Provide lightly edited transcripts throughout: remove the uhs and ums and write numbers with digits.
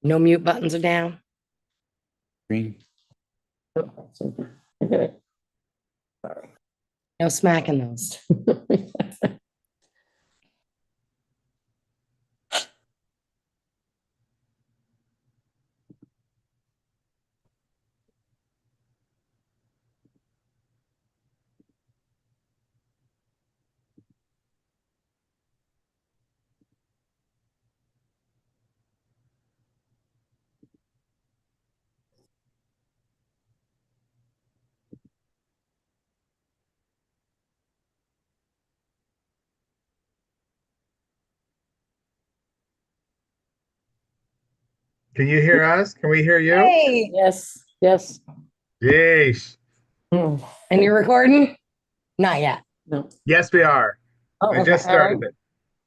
No mute buttons are down. Green. Okay. No smacking those. Can you hear us? Can we hear you? Hey, Yes, yes. Yeesh. Mm. and you're recording? Not yet. No. Yes, we are. Oh, We just started it.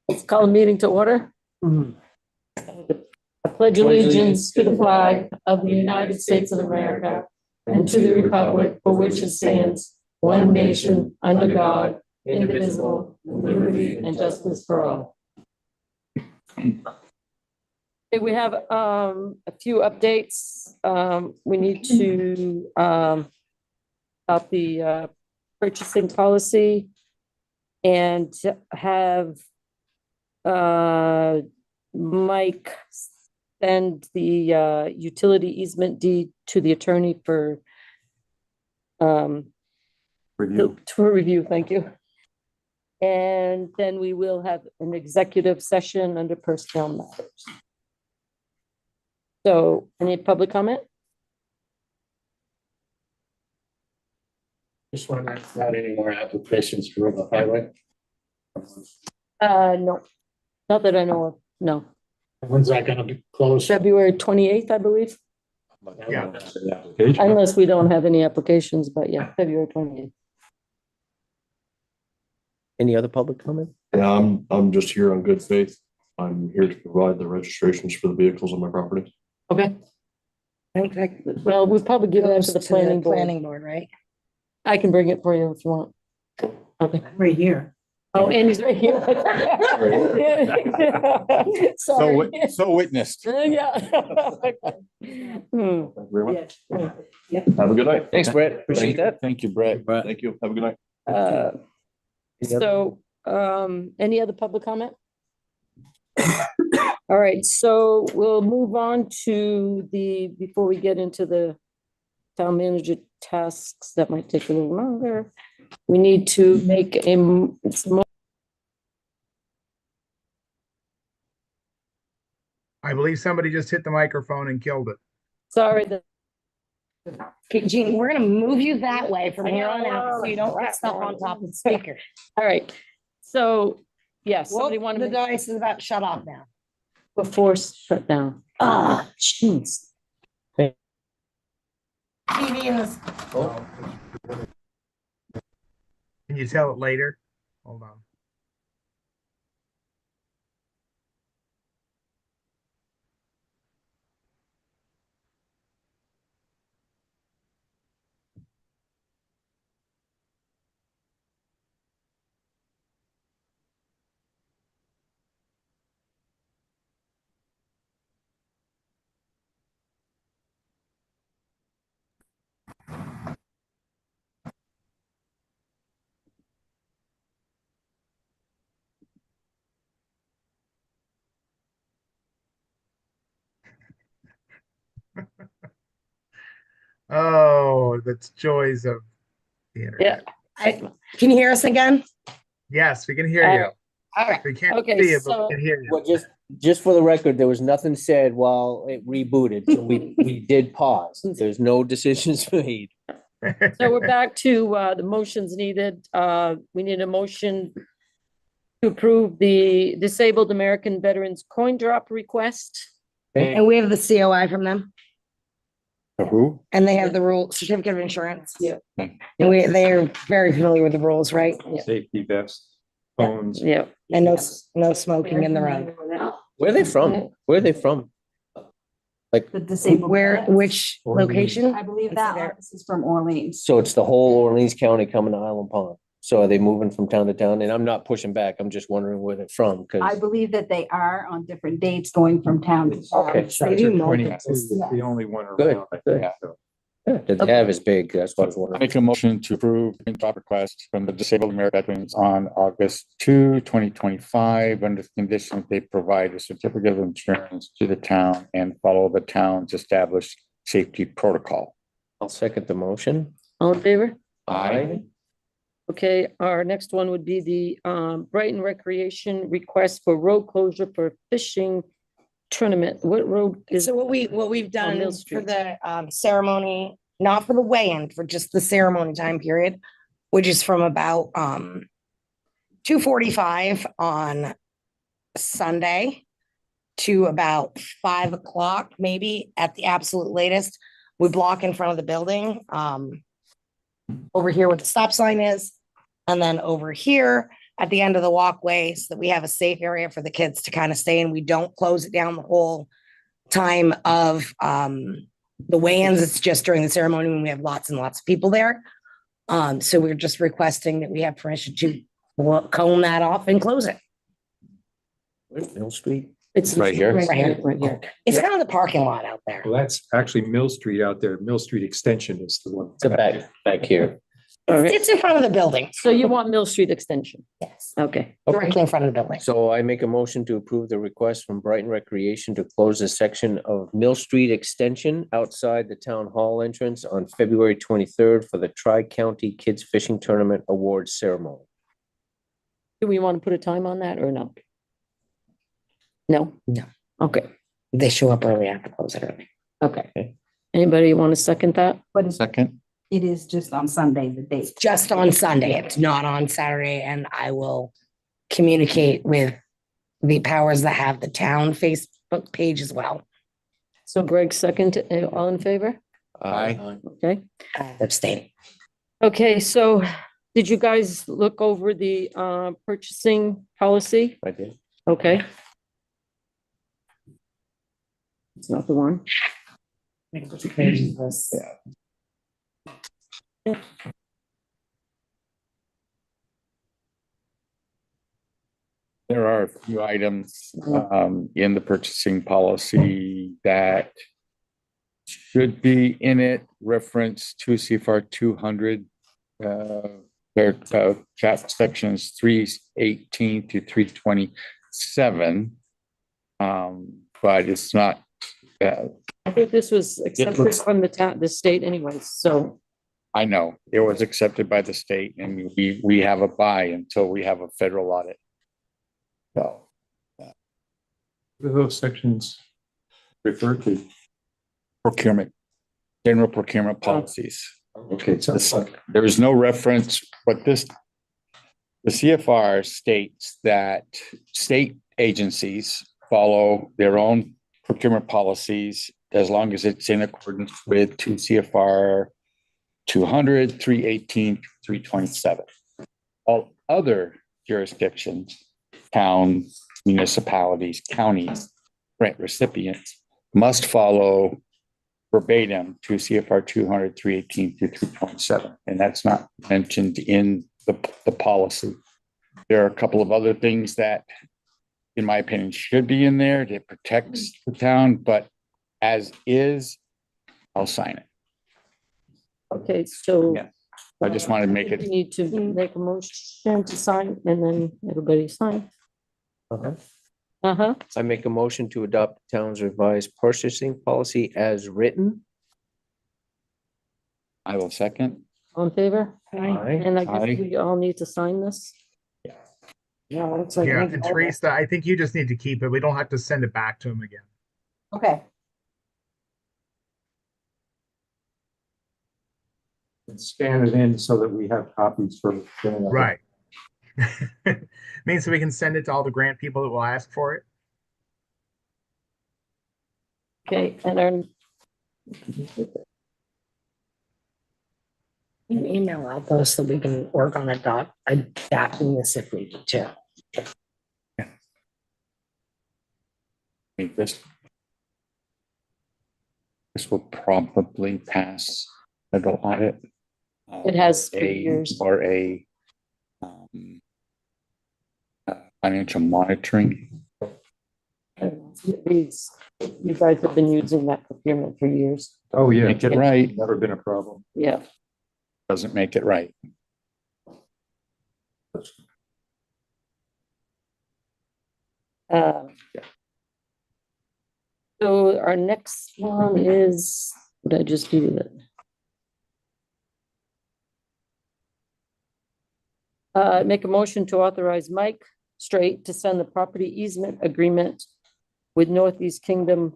Let's call a meeting to order. I pledge allegiance to the flag of the United States of America and to the republic for which it stands, one nation, under God, indivisible, with liberty and justice for all. Okay, we have a few updates. We need to about the purchasing policy and have Mike send the utility easement deed to the attorney for review, thank you. And then we will have an executive session under personnel matters. So, any public comment? Just wondering if not any more applications for the highway. No, not that I know of, no. When's that gonna be closed? February 28th, I believe, Yeah. unless we don't have any applications, but yeah, February 28th. Any other public comment? Yeah, I'm just here on good faith. I'm here to provide the registrations for the vehicles on my property. Okay. Well, we'll probably give that to the planning board. Planning board, right? I can bring it for you if you want. Okay. Right here. Oh, Andy's right here. Sorry. So witnessed. Yeah. Thank you very much. Have a good night. Thanks, Brett. Appreciate that. Thank you, Brett. Thank you. Have a good night. So, any other public comment? All right, so we'll move on to before we get into the town manager tasks that might take a little longer, we need to make I believe somebody just hit the microphone and killed it. sorry, Okay, Jean, we're gonna move you that way from here on out, so you don't put stuff on top of the speaker. all right, so, yes, somebody Well, want the to, dice is about to shut off now. before shut down. Ah, jeez. TV in this. Can you tell it later? Hold on. Oh, that's joys of the internet. Can you hear us again? Yes, we can hear you. All right. We can't Okay, see you, but so- we can hear you. Well, just for the record, there was nothing said while it rebooted, so we did pause. There's no decisions made. So we're back to the motions needed. We need a motion to approve the Disabled American Veterans Coin Drop request. And we have the COI from them, Who? and they have the rule, certificate of insurance. Yeah. And they're very familiar with the rules, right? Safety vest, phones. Yeah. And no smoking in the room. Where are they from? Where are they from? The disabled. Which location? I believe that office is from Orleans. So it's the whole Orleans County coming to Island Pond. So are they moving from town to town? And I'm not pushing back. I'm just wondering where they're from, I because, believe that they are on different dates going from town to town. Okay. They do multiple. The only one Good, around. I good. think, so. did they have is big? That's what I was wondering. Make a motion to approve the drop request from the Disabled American Veterans on August 2, 2025, under the condition that they provide a certificate of insurance to the town and follow the town's established safety protocol. I'll second the motion. All in favor? Aye. Okay, our next one would be the Brighton Recreation request for road closure for fishing tournament. What road is? So what we've done Mill for Street. the ceremony, not for the weigh-in, for just the ceremony time period, which is from about 2:45 on Sunday to about 5 o'clock, maybe at the absolute latest. We block in front of the building, over here where the stop sign is, and then over here at the end of the walkway, so that we have a safe area for the kids to kind of stay in. We don't close it down the whole time of the weigh-ins. It's just during the ceremony when we have lots and lots of people there. So we're just requesting that we have permission to cone that off and close it. Where's Mill Street? It's Right here? Right here, right here. It's kind of the parking lot out there. Well, that's actually Mill Street out there. Mill Street Extension is the one. It's back here. All right. It's in front of the building. So you want Mill Street Extension? Yes, Okay. directly in front of the building. So I make a motion to approve the request from Brighton Recreation to close a section of Mill Street Extension outside the town hall entrance on February 23rd for the Tri-County Kids Fishing Tournament Awards Ceremony. Do we want to put a time on that or no? No? No. Okay, They show up early, I have to close it early. okay. Anybody want to second that? But it's- Second. it is just on Sunday, the date. Just on Sunday. It's not on Saturday, and I will communicate with the powers that have the town Facebook page as well. So Greg second, all in favor? Aye. Okay. Abstain. Okay, so did you guys look over the purchasing policy? I did. Okay. It's not the one. There are a few items in the purchasing policy that should be in it, reference to CFR 200. There chapter sections 318 to 327. But it's not, I think this was accepted looks- from the state anyways, so, I know, it was accepted by the state and we have a buy until we have a federal audit. So. What do those sections refer to? Procurement, general procurement policies. Okay, so it's like, There is no reference, but the CFR states that state agencies follow their own procurement policies as long as it's in accordance with 2 CFR 200, 318, 327. All other jurisdictions, towns, municipalities, counties, grant recipients must follow verbatim to CFR 200, 318 through 327. And that's not mentioned in the policy. There are a couple of other things that, in my opinion, should be in there that protects the town, but as is, I'll sign it. okay, so. Yeah. I just wanted to make We it, need to make a motion to sign and then everybody sign. Uh-huh. Uh-huh, I make a motion to adopt the town's revised purchasing policy as written. I will second. all in favor? Aye. And I guess Aye. we all need to sign this? Yeah, it looks like. Yeah, and Teresa, I think you just need to keep it. We don't have to send it back to him again. Okay. scan it in so that we have copies for. Right. Means so we can send it to all the grant people that will ask for it. Okay, and our, You email out those so we can work on adapting this if we need to. This will probably pass federal audit. It has 3 A years. or a Financial monitoring. You guys have been using that procurement for years. Oh, yeah. Make it right, Never been a problem. Yeah. doesn't make it right. Uh, So our next one is, what did I just do with it? Make a motion to authorize Mike Straight to send the property easement agreement with Northeast Kingdom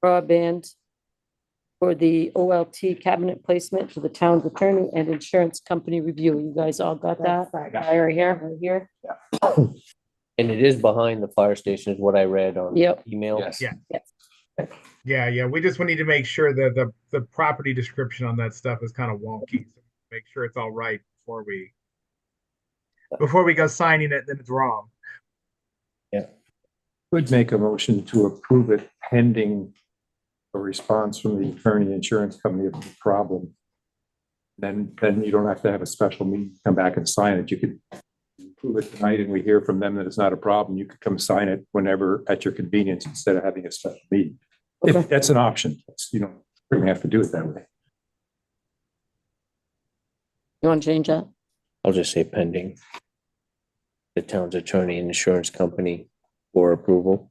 Broadband for the OLT cabinet placement to the town's attorney and insurance company review. You guys all got that? That guy right here. Right here? And it is behind the fire station is what I read on Yep. email. Yes. Yeah, yeah, we just need to make sure that the property description on that stuff is kind of wonky. So make sure it's all right before we go signing it, then it's wrong. Would make a motion to approve it pending a response from the attorney insurance company of the problem. Then you don't have to have a special meeting, come back and sign it. You could approve it tonight and we hear from them that it's not a problem. You could come sign it whenever at your convenience instead of having a special meeting. Okay. If that's an option, you don't really have to do it that way. You want to change that? I'll just say pending. The town's attorney and insurance company for approval.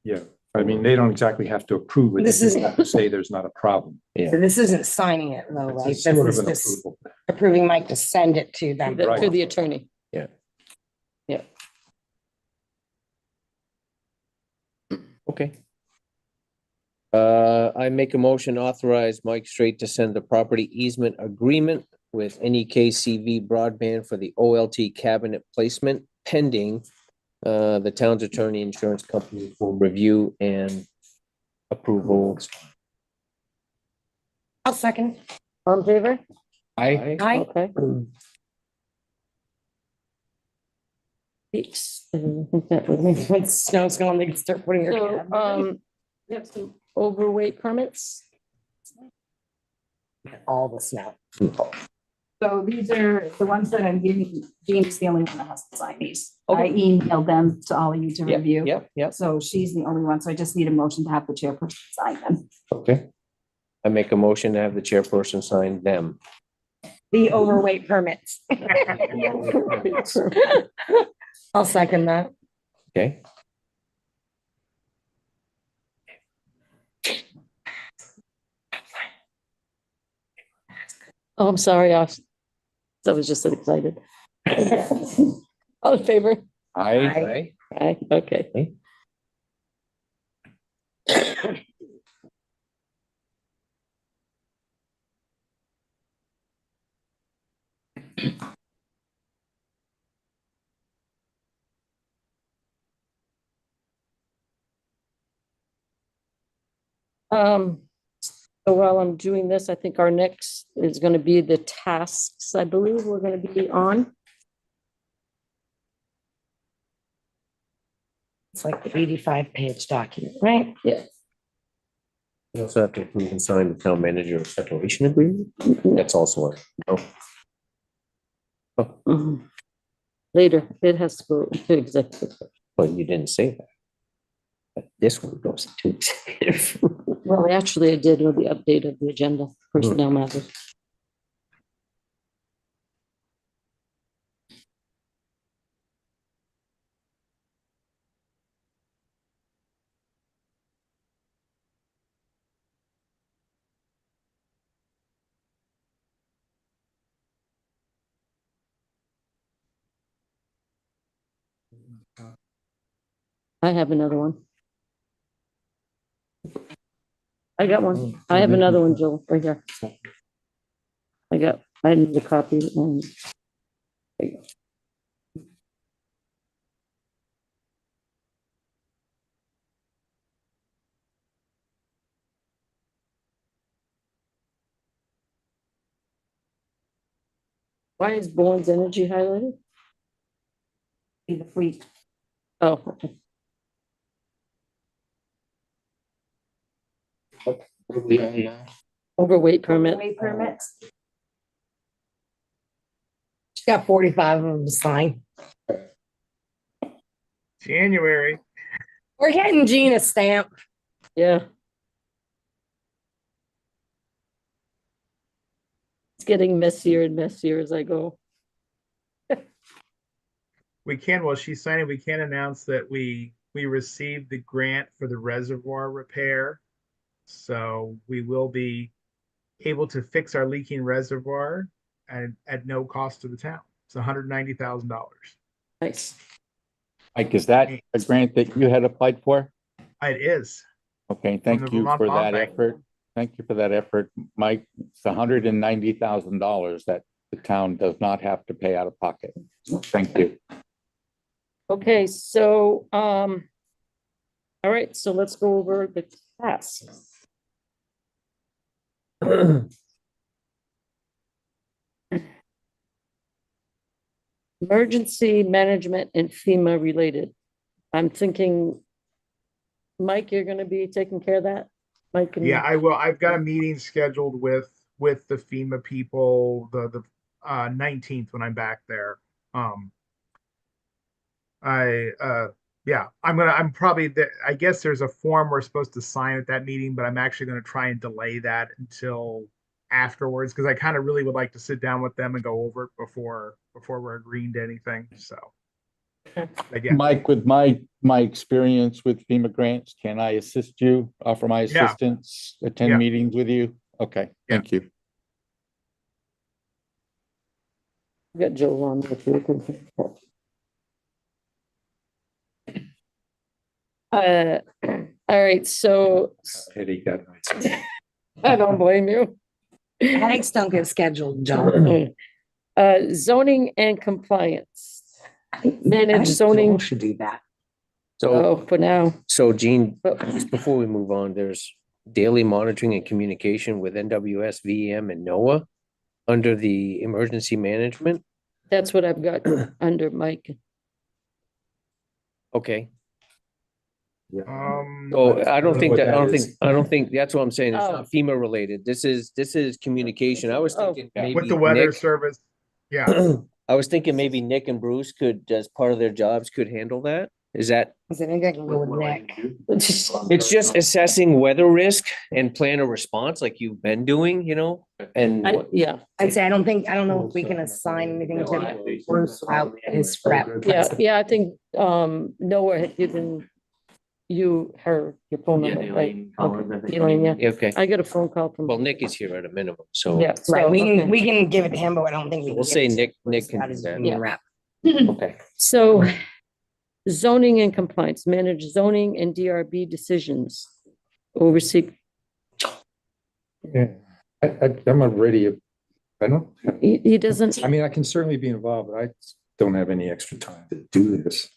Yeah, I mean, they don't exactly have to approve it. This They just is- have to say there's not a problem. So this isn't signing it though, It's right? a sort This of is an just approval. approving Mike to send it to them. To the attorney. Yeah. Yeah. Okay. I make a motion to authorize Mike Straight to send the property easement agreement with NEKCV broadband for the OLT cabinet placement pending the town's attorney insurance company for review and approval. I'll second. All in favor? I, Aye. Okay. Peace. I think that was me. When snow's going, they can start putting their. So, we have some overweight permits. All the snow. So these are the ones that I'm giving, Jane's the only one that has to sign these. I emailed them to all of you to review. Yep. So she's the only one, so I just need a motion to have the chairperson sign them. Okay. I make a motion to have the chairperson sign them. The overweight permits. I'll second that. Okay. Oh, I'm sorry, I was just so excited. All in favor? I, Aye, okay. So while I'm doing this, I think our next is gonna be the tasks, I believe we're gonna be on. It's like the 85-page document, right? Yeah. You also have to approve and sign the town manager separation agreement. That's also on. Mhm. Later, it has to go to executive. But you didn't say that. But this one goes to executive. Well, actually, I did with the update of the agenda, personnel matters. I have another one. I got one. I have another one, Jill, right here. I need a copy and. There you go. Why is Bourne's Energy highlighted? Be the fleet. Oh, okay. Overweight permit. Overweight permits. She's got 45 of them to sign. January. We're getting Gene a stamp. Yeah. It's getting messier and messier as I go. We can, while she's signing, we can announce that we received the grant for the reservoir repair. So we will be able to fix our leaking reservoir at no cost to the town. It's $190,000. Nice. Mike, is that a grant that you had applied for? It is. Okay, the thank you Vermont for Bond that Bank. effort. Thank you for that effort, Mike. It's $190,000 that the town does not have to pay out of pocket. Thank you. Okay, so, all right, so let's go over the tasks. Emergency management and FEMA related. I'm thinking, Mike, you're gonna be taking care of that? Mike and Yeah, I will. I've got a meeting scheduled with the FEMA people the 19th when I'm back there. I'm probably there. I guess there's a form we're supposed to sign at that meeting, but I'm actually going to try and delay that until afterwards because I kind of really would like to sit down with them and go over it before we're agreeing to anything. So, again, Mike, with my experience with FEMA grants, can I assist you, offer my Yeah. assistance, attend Yeah. meetings with you? Okay, thank you. got Joe on with you. All right, so Headache that night. I don't blame you. Headaches don't get scheduled, John. Zoning and compliance. I Manage think zoning. Joel should do that. So, Oh, for now. so Gene, But- just before we move on, there's daily monitoring and communication with NWS, VEM and NOAA under the emergency management. That's what I've got under Mike. Okay. Oh, I don't think what that, I that don't is. think, I don't think, that's what I'm saying. It's Oh. not FEMA related. This is communication. I was Oh. thinking with maybe the weather Nick, service. Yeah. I was thinking maybe Nick and Bruce could, as part of their jobs, could handle that. Is that, I think I can go with Nick. it's just assessing weather risk and plan a response like you've been doing, you know? And Yeah, I'd say I don't know if we can assign anything to Bruce without his rep. yeah, I think, Noah had given you your phone number, right? Okay, Elaine, yeah. okay, I got a phone call from. well, Nick is here at a minimum, so. Yeah. Right, so, we okay. can give it to him, but I don't think we can. We'll give say it to Nick Bruce can without do his that. union rep. Okay. So zoning and compliance, manage zoning and DRB decisions, oversee, Yeah, I'm not ready. I don't, he doesn't, I mean, I can certainly be involved, but I don't have any extra time to do this.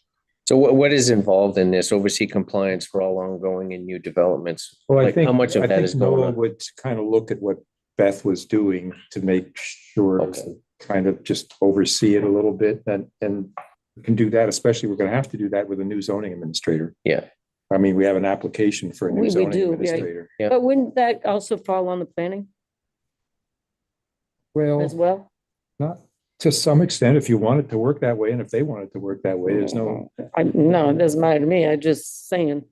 So what is involved in this? Oversee compliance for all ongoing and new developments? Well, I Like, think, how much of I that think is going Noah on? would kind of look at what Beth was doing to make sure Okay. to kind of just oversee it a little bit and we can do that, especially we're gonna have to do that with a new zoning administrator. Yeah. I mean, we have an application for a We new zoning do, yeah. administrator. Yeah. but wouldn't that also fall on the planning as Well, well? not to some extent, if you want it to work that way and if they want it to work that way, there's no, No, it doesn't matter to me, I'm just saying.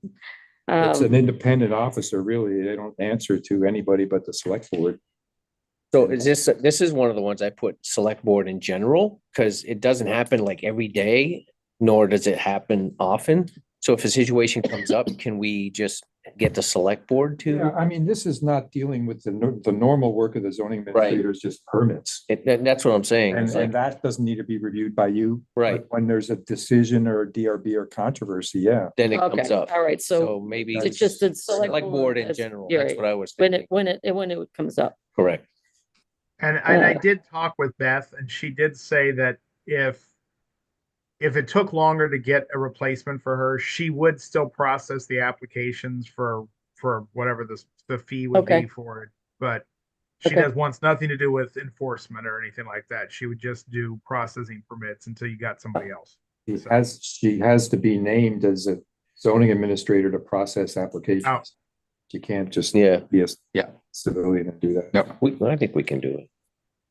it's an Um, independent officer, really. They don't answer to anybody but the select board. So is this is one of the ones I put select board in general, because it doesn't happen like every day, nor does it happen often. So if a situation comes up, can we just get the select board Yeah, to? I mean, this is not dealing with the normal work of the zoning administrator, is just permits. That's what I'm saying. And, It's like, and that doesn't need to be reviewed by you. Right. But when there's a decision or a DRB or controversy, yeah. then it okay, comes up. all right, So so maybe it's just a select board in as- general. yeah, That's what I was when thinking. when it comes up. Correct. And I did talk with Beth, and she did say that if it took longer to get a replacement for her, she would still process the applications for whatever the fee would Okay. be for it. But she Okay. wants nothing to do with enforcement or anything like that. She would just do processing permits until you got somebody else. She has to be named as a zoning administrator to process applications. You can't just Yeah, be a Yeah. civilian and do that. I think we can do it.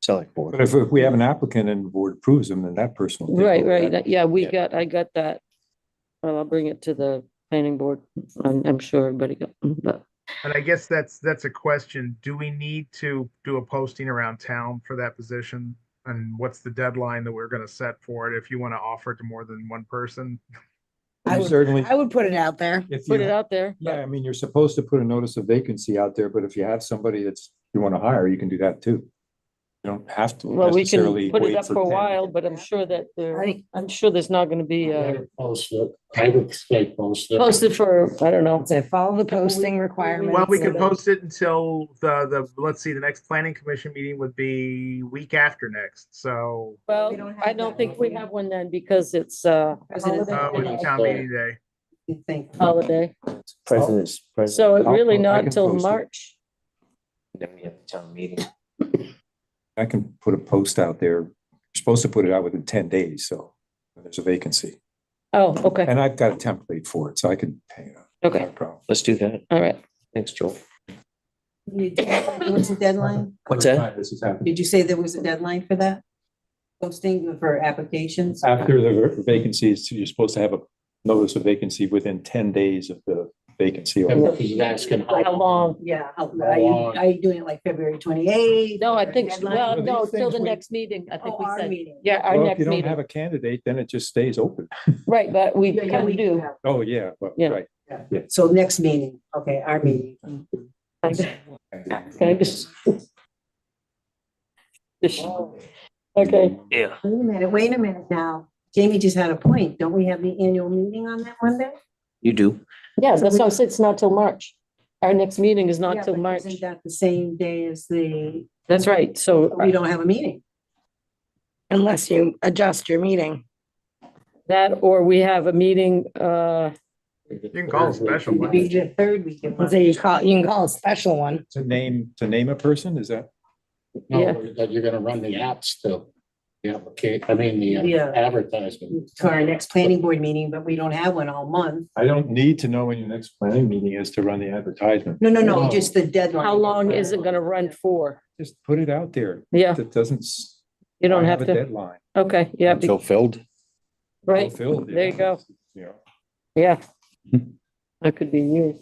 Select board. But if we have an applicant and the board approves them, then that person will. take Right, over right, that. yeah, Yeah. I got that. Well, I'll bring it to the planning board. I'm sure everybody got, but And I guess that's a question. Do we need to do a posting around town for that position? And what's the deadline that we're gonna set for it if you want to offer it to more than one person? I would, Certainly, I would put it out there. if put it you, out there. yeah, I mean, you're supposed to put a notice of vacancy out there, but if you have somebody you want to hire, you can do that too. You don't have to Well, we necessarily can put it wait up for a 10. while, but I'm sure that I- I'm sure there's not gonna be, Post it. I would say post it. posted for, I don't know. Say follow the posting requirements. Well, we could and- post it until let's see, the next planning commission meeting would be week after next, so. Well, We don't have I don't that think we one. have one then because it's President's holiday. With town meeting day. You think? Holiday. President's. So it really I not can until post it. March. Then we have the town meeting. I can put a post out there. You're supposed to put it out within 10 days, so there's a vacancy. Oh, okay, And I've got a template for it, so I can hang it up. okay, Not a problem. Let's do that. all right. Thanks, Joel. What's the deadline? What's that? This is happening. Did you say there was a deadline for that? Posting for applications? After the vacancies, you're supposed to have a notice of vacancy within 10 days of the vacancy. He's asking How long? Yeah, are you doing it like February 28th? No, I think, Deadline? well, These no, till things the we- next meeting, I think Oh, we our said. meeting. Yeah, our Well, if next you don't meeting, have a candidate, then it just stays open. right, but we Yeah, can we do. have- Oh, yeah, but, Yeah. right. So next meeting, okay, our meeting. Can I just? Okay, Yeah. Wait a minute now. Jamie just had a point. Don't we have the annual meeting on that Monday? You do. yeah, that's what I said, it's not till March. Our next meeting is Yeah, not till but March. Isn't that the same day as the, That's right, so we don't have a meeting? Unless you adjust your meeting. that, or we have a meeting, You can call it special. It'd be the third week. of So you can call a special one. To name a person, is that? Yeah. No, that you're gonna run the ads still. The applicant, I mean, the Yeah. advertisement. To our next planning board meeting, but we don't have one all month. I don't need to know when your next planning meeting is to run the advertisement. No, No. just the deadline. how long is it gonna run for? Just put it out there. Yeah, It doesn't. you don't I have a to, deadline. okay, yeah, Until filled. right, Fulfilled, there you go. Yeah. yeah. That could be you.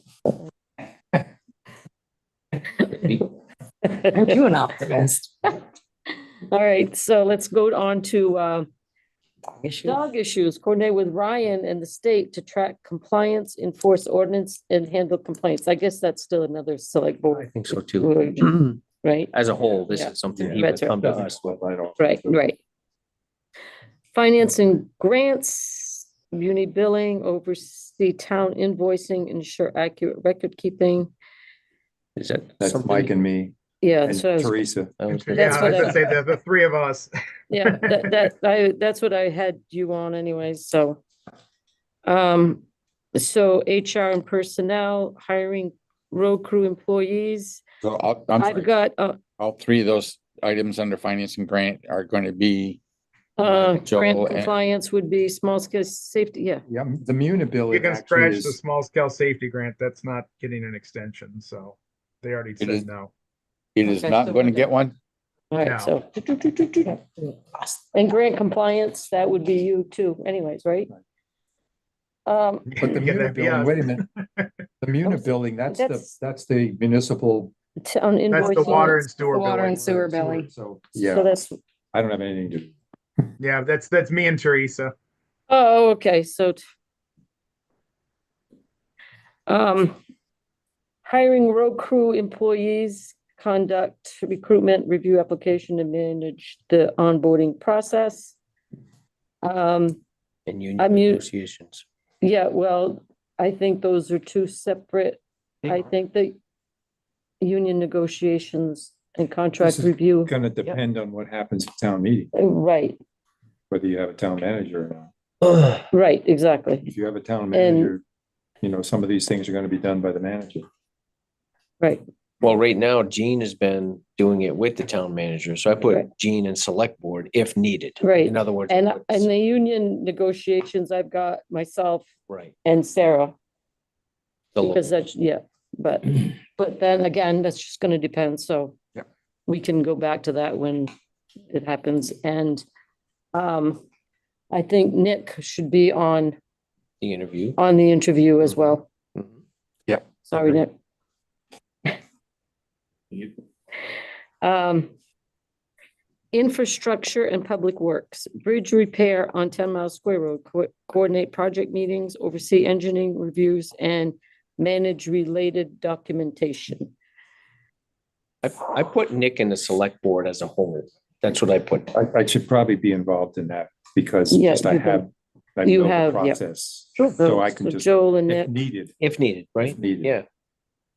Aren't you an optimist? All right, so let's go on to Issue. dog issues. Coordinate with Ryan and the state to track compliance, enforce ordinance, and handle complaints. I guess that's still another select I board, think so too. right? As a whole, this Yeah. is something Yeah. he would That's right. come to Doesn't us. slip right off. Right, right. Finance and grants, muni billing, oversee town invoicing, ensure accurate record keeping. Is that That's something? Mike and me Yeah, and so, Teresa. I was Yeah, gonna- I That's was what gonna I- say the three of us. yeah, that's what I had you on anyways, so. So HR and personnel, hiring road crew employees. So I'm I've sorry, got, all three of those items under finance and grant are going to be, grant Joel and- compliance would be small scale safety, yeah. Yeah, the Muni You billing can actually scratch the is, small scale safety grant. That's not getting an extension, so they already is- said no. it is Okay, not so going to we're get one. All right, No. so. And grant compliance, that would be you too anyways, right? but the Yeah, Muni that'd be billing, us. wait a minute. The Muni billing, That's- that's the municipal. Town That's the invoicing. water and sewer Water billing. and sewer billing. So, So yeah, that's, I don't have anything to do. Yeah, that's me and Teresa. oh, okay, so. Hiring road crew employees, conduct recruitment, review application and manage the onboarding process. And union I'm u- negotiations. Yeah, well, I think those are two separate, I think the union negotiations and contract This is review, Gonna depend on what happens at town meeting, right, whether you have a town manager or not. right, exactly, If you have a town And- manager, some of these things are gonna be done by the manager. right, Well, right now, Gene has been doing it with the town manager, so I Right. put Gene and select board if needed. Right. In other words. and, it's- and the union negotiations, I've got myself Right. and Sarah. The Because that's, yeah, but then again, that's just gonna depend, so. Yep. We can go back to that when it happens, and, I think Nick should be on The interview. on the interview as well. Mhm. Sorry, Nick. Infrastructure and Public Works, bridge repair on 10 Mile Square Road, coordinate project meetings, oversee engineering reviews, and manage related documentation. I put Nick in the select board as a whole. That's what I put. I should probably be involved in that because Yeah, just I you have. I You know the have, yeah. process. So I can just, Joel and if Nick, needed, If needed, right? if needed. Yeah.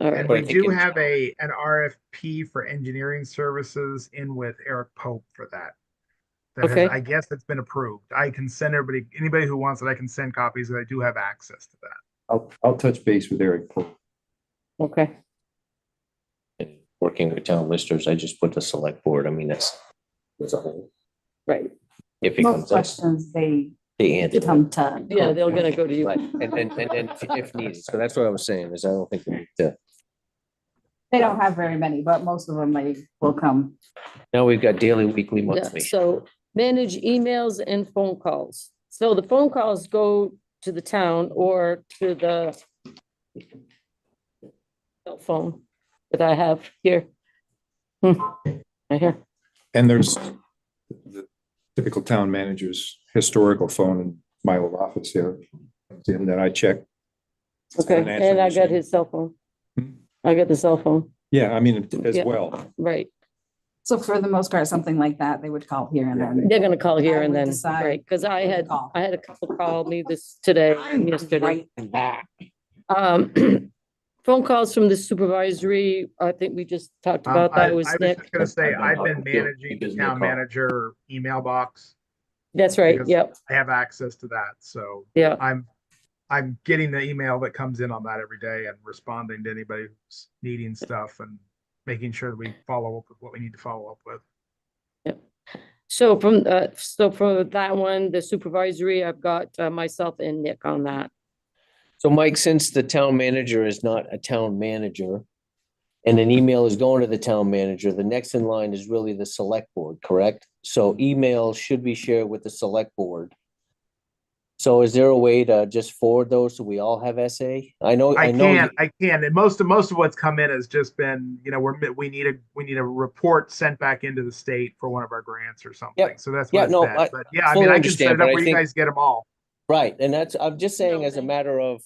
all right. And But I we think do it's- have an RFP for engineering services in with Eric Pope for that. Okay. I guess it's been approved. I can send anybody who wants it, I can send copies, and I do have access to that. I'll touch base with Eric. Okay, And working with town listers, I just put the select board. I mean, that's as a whole. right. If it Most comes up, questions, they they answer. come to. Yeah, they're gonna go to you. Right, and then if needed. So that's what I was saying, is I don't think we need to. They don't have very many, but most of them will come. Now we've got daily, weekly, Yeah, monthly. so manage emails and phone calls. So the phone calls go to the town or to the cell phone that I have here. Right here. And there's the typical town manager's historical phone in my old office here. And then I check. Okay, An answering and I got machine. his cell phone. Hmm. I got the cell phone, Yeah, I mean, as Yeah. well. right. So for the most part, something like that, they would call here and then. They're gonna call here I and would then, decide right, because I who to had, call. I had a couple call me this today and yesterday. Back. Phone calls from the supervisory, I think we just talked about I that was was Nick. just gonna say, I've been Yeah, managing the gives me a town call. manager email box. That's right, because yep, I have access to that, so yeah, I'm getting the email that comes in on that every day and responding to anybody who's needing stuff and making sure that we follow up with what we need to follow up with. so for that one, the supervisory, I've got myself and Nick on that. So Mike, since the town manager is not a town manager and an email is going to the town manager, the next in line is really the select board, correct? So emails should be shared with the select board. So is there a way to just forward those so we all have SA? I know. I you- can, and most of what's come in has just been, we need a report sent back into the state for one of our grants or something. Yep. So that's Yeah, what it's no, been. I But yeah, I fully mean, I can set understand, it but up I where you think- guys get them all. Right, and that's, I'm just saying as a matter of,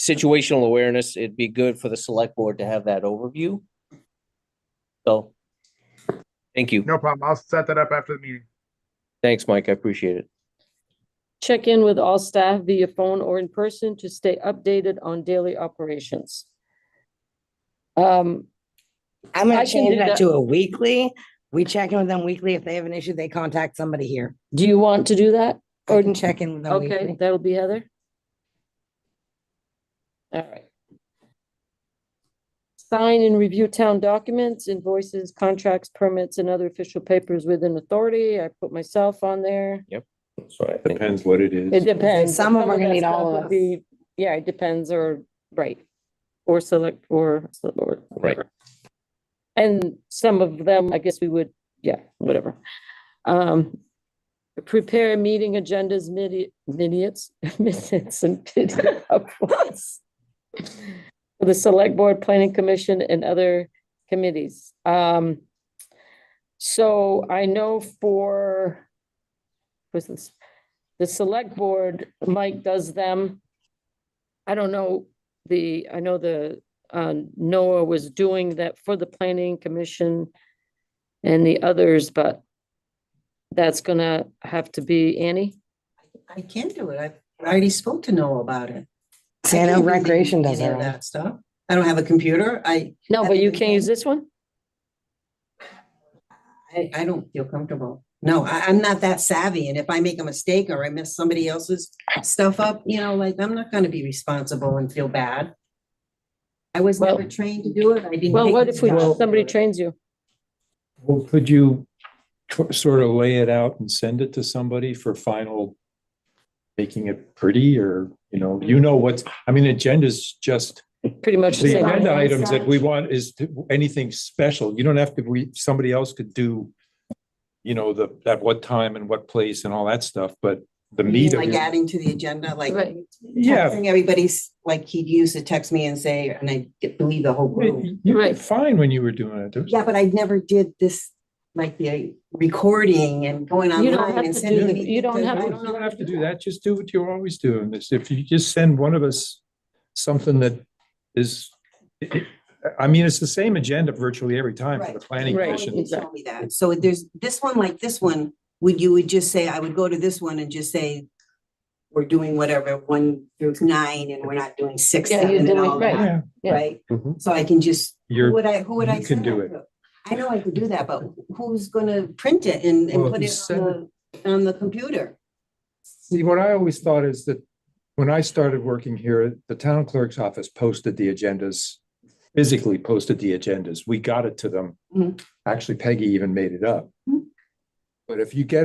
situational awareness, it'd be good for the select board to have that overview. So, thank you. No problem. I'll set that up after the meeting. Thanks, Mike. I appreciate it. Check in with all staff via phone or in person to stay updated on daily operations. I'm I gonna can change do that that. to a weekly. We check in with them weekly. If they have an issue, they contact somebody here. Do you want to do that? I can check in with them Okay, weekly. that'll be Heather. All right. Sign and review town documents, invoices, contracts, permits, and other official papers within authority. I put myself on there. So I think, Depends what it It is. depends. Some of them are gonna that need all stuff of would us. be- Yeah, it depends, or, right. Or select, or whatever. And some of them, I guess we would, yeah, whatever. Prepare meeting agendas, minutes and PDFs for the select board, planning commission, and other committees. So I know for the select board, Mike does them. I don't know, I know Noah was doing that for the planning commission and the others, but that's gonna have to be Annie. I can do it. I already spoke to Noah about it. I Santa can't do Recreation does any their of own. that stuff. I don't have a computer. No, but you Haven't can't use been- this one? I don't feel comfortable. No, I'm not that savvy. And if I make a mistake or I mess somebody else's stuff up, I'm not gonna be responsible and feel bad. I was Well- never trained to do it. I didn't. Well, take what the if job. somebody trains you? Well, could you sort of lay it out and send it to somebody for final, making it pretty, or, what's, agenda's just, Pretty much the the same. agenda items that we want is anything special. You don't have to, somebody else could do, at what time and what place and all that stuff, but the meat of Like it. adding to the agenda, like. Right. Yeah, Texting everybody's, like he'd used to text me and say, and I believe the whole group. you were Right. fine when you were doing it. There was- Yeah, but I never did this, like the recording and going You don't online have and to sending. do- anything you don't to- have I to- don't You don't know. have to do that. Just do what you're always doing. This, if you just send one of us something that is, I mean, it's the same agenda virtually every time for the Right. planning Right. commission. You told me that. So there's this one, like this one, you would just say, I would go to this one and just say, we're doing whatever, 1 through 9, and we're not doing 6, Yeah, you're 7, and doing- all right. that, Yeah, right? Mhm. So I can just, You're- who would I you can send do that it. to? I know I could do that, but who's gonna print it and Well, if put you it send on the computer? See, what I always thought is that when I started working here, the town clerk's office posted the agendas, physically posted the agendas. We got it to them. Mhm. Actually, Peggy even made it up. Mhm. But if you get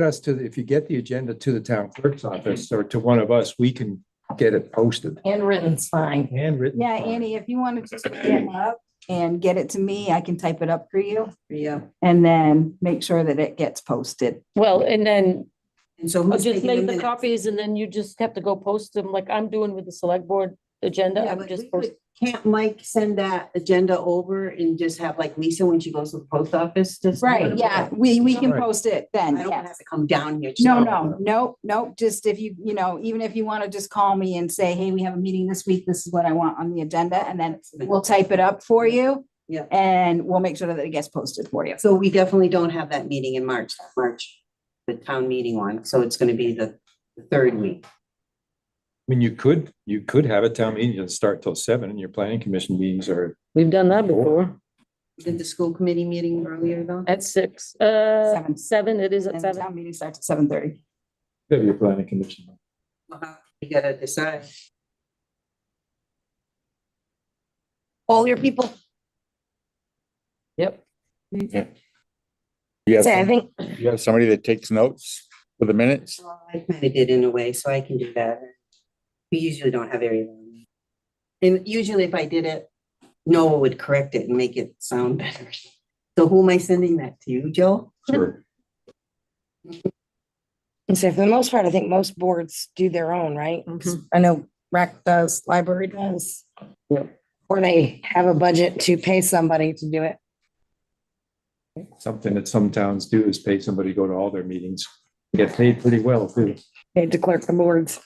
the agenda to the town clerk's office or to one of us, we can get it posted. Handwritten's fine. Handwritten. Yeah, Annie, if you want to just get it up and get it to me, I can type it up for you Yeah. and then make sure that it gets posted. Well, and then And so I'll who's just taking make the minutes? copies and then you just have to go post them like I'm doing with the select board agenda. Yeah, I'm but just we post. could- Can't Mike send that agenda over and just have like Lisa when she goes to the post office? Just Right, yeah, we can Right. post it I then, don't have yes. to come down here. No, just if you even if you want to just call me and say, hey, we have a meeting this week, this is what I want on the agenda, and then we'll type it up for you. Yeah. And we'll make sure that it gets posted for you. So we definitely don't have that meeting in March, the town meeting one, so it's gonna be the third week. I mean, you could have a town meeting that start till 7 and your planning commission meetings are, We've done that before Did the school committee meeting earlier though? at 6, 7. 7, it is at And the 7. town meeting starts at 7:30. your planning commission. You gotta decide. All your people. Yep. You have, Say, I think, you have somebody that takes notes for the minutes? I kind of did in a way, so I can do that. We usually don't have very long. And usually if I did it, Noah would correct it and make it sound better. So who am I sending that to? You, Joe? Sure. and say, for the most part, I think most boards do their own, right? Mhm. I know rec does, library does. Yep. Or they have a budget to pay somebody to do it. Something that some towns do is pay somebody to go to all their meetings. Get paid pretty well too. They to clerk the boards.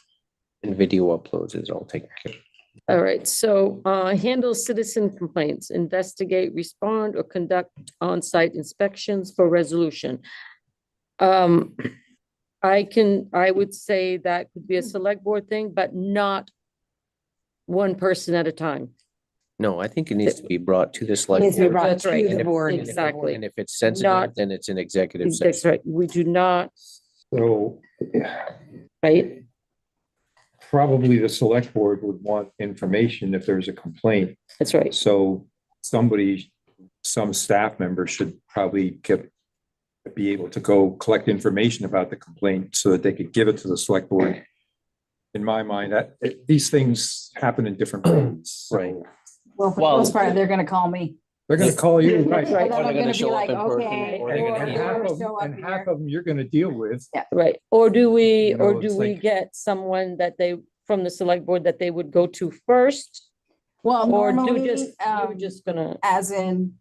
And video uploads is all taken care of. All right, so handle citizen complaints, investigate, respond, or conduct on-site inspections for resolution. I would say that could be a select board thing, but not one person at a time. No, I think it needs to be brought to the Needs select to be board. brought That's to right. the And if- board. and if- Exactly. And if it's sensitive, Not- then it's an executive That's session. right, we do not, So right? probably the select board would want information if there's a complaint. That's right. So some staff member should probably be able to go collect information about the complaint so that they could give it to the select board. In my mind, these things happen in different ways. Right. Well, for the Well- most part, they're gonna call me. They're gonna call you, right? Right. And then Or they're I'm gonna gonna be show up like, in person, okay. or And they're or gonna half they're of, gonna show up and here. half of them you're gonna deal with. Right, or do we, You know, or do it's we like- get someone that they, from the select board that they would go to first? Well, Or do normally, just, you're just gonna, as in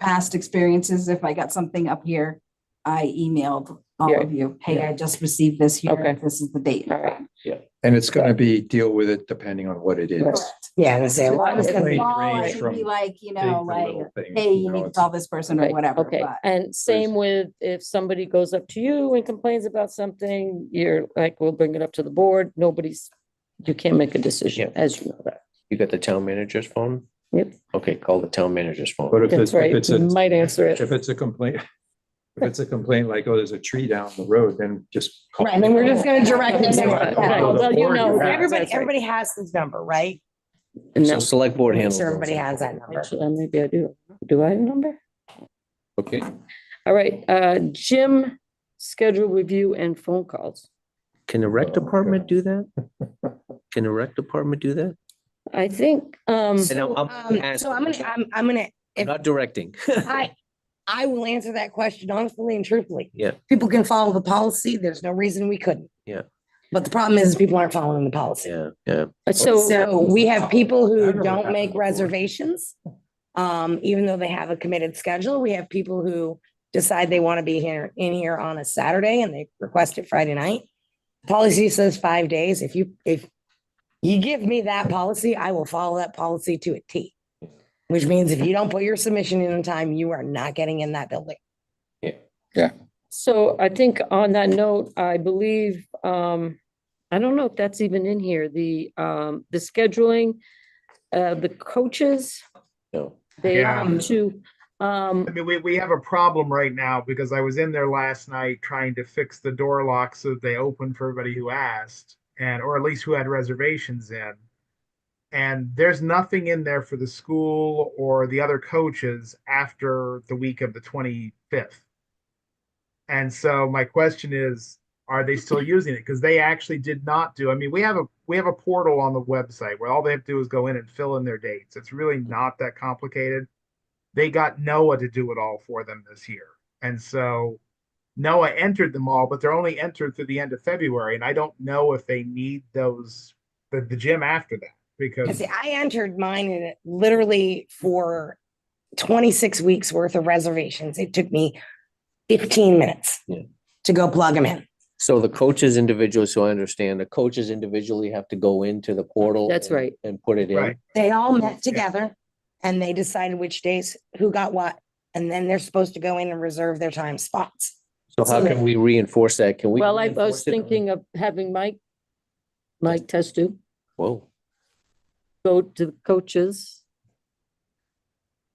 past experiences, if I got something up here, I emailed all Yeah. of you, hey, I just received this here, Okay. this is the date. all right, And it's gonna be deal with it depending on what it is. Correct. Yeah, and say, a lot is gonna be, Range Small, I range should from be like, big to little things, hey, you know, need to it's- call this person or right, whatever, okay, but. and same with if somebody goes up to you and complains about something, you're like, we'll bring it up to the board, you can't make a decision, Yeah. as you know that. You got the town manager's phone? Yep. Okay, call the town manager's phone. But if That's it's, right, if it's you a, might answer it. if it's a complaint, if it's a complaint like, oh, there's a tree down the road, then just. call right, and then we're just gonna direct it to. Right, yeah. well, you know, Everybody, that's right. everybody has his number, right? So No, select board Make handles. sure those. everybody has that number. actually, maybe I do. Do I have a number? Okay, All right, Jim, schedule review and phone calls. can the rec department do that? Can the rec department do that? I think, And I'm So asking, I'm gonna, I'm not directing. I will answer that question honestly and truthfully. Yeah. People can follow the policy. There's no reason we couldn't. Yeah. But the problem is people aren't following the policy. Yeah. So we have people who don't make reservations. Even though they have a committed schedule, we have people who decide they want to be in here on a Saturday and they request it Friday night. Policy says 5 days. If you give me that policy, I will follow that policy to a T. Which means if you don't put your submission in time, you are not getting in that building. So I think on that note, I believe, I don't know if that's even in here, the scheduling, the coaches, No. they Yeah. have to, I mean, we have a problem right now because I was in there last night trying to fix the door lock so that they open for everybody who asked or at least who had reservations in. And there's nothing in there for the school or the other coaches after the week of the 25th. And so my question is, are they still using it? Because they actually did not do. I mean, we have a portal on the website where all they have to do is go in and fill in their dates. It's really not that complicated. They got Noah to do it all for them this year. And so Noah entered them all, but they're only entered through the end of February. And I don't know if they need the gym after that. Because See, I entered mine in it literally for 26 weeks worth of reservations. It took me 15 minutes to go plug them in. So the coaches individually, so I understand, the coaches individually have to go into the portal. That's right. And put it in. Right. They all met together and they decided which days, who got what. And then they're supposed to go in and reserve their time spots. So how can we reinforce that? Can we? well, I was reinforce it? thinking of having Mike Testu Whoa, go to the coaches.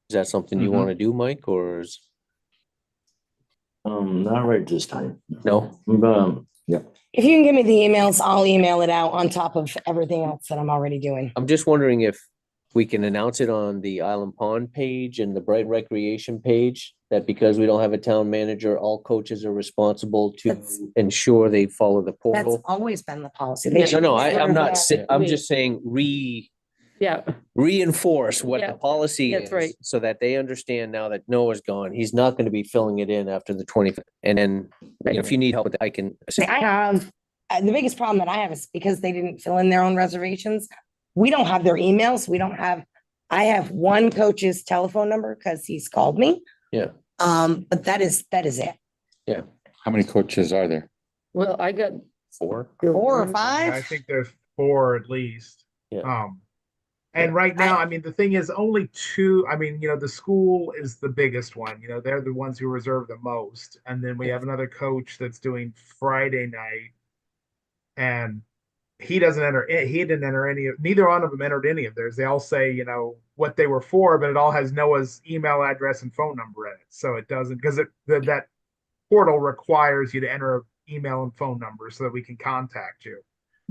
is that something you want to do, Mike, or is? Not right this time. No? If you can give me the emails, I'll email it out on top of everything else that I'm already doing. I'm just wondering if we can announce it on the Island Pond page and the Brighton Recreation page, that because we don't have a town manager, all coaches are responsible to That's- ensure they follow the That's portal. always been the policy. They No, should no, I'm never not, have- I'm just saying Yeah, reinforce what Yeah, the policy that's is. right. So that they understand now that Noah's gone, he's not gonna be filling it in after the 25th. And then, you know, if you need help with that, I can. See, I have, the biggest problem that I have is because they didn't fill in their own reservations. We don't have their emails. I have one coach's telephone number because he's called me. Yeah. But that is it. How many coaches are there? well, I got 4. 4 or I 5. think there's 4 at least. Yeah. And right now, I mean, the thing is only 2. I mean, the school is the biggest one. They're the ones who reserve the most. And then we have another coach that's doing Friday night. And he didn't enter neither one of them entered any of theirs. They all say, what they were for, but it all has Noah's email address and phone number in it. So it doesn't, because that portal requires you to enter an email and phone number so that we can contact you.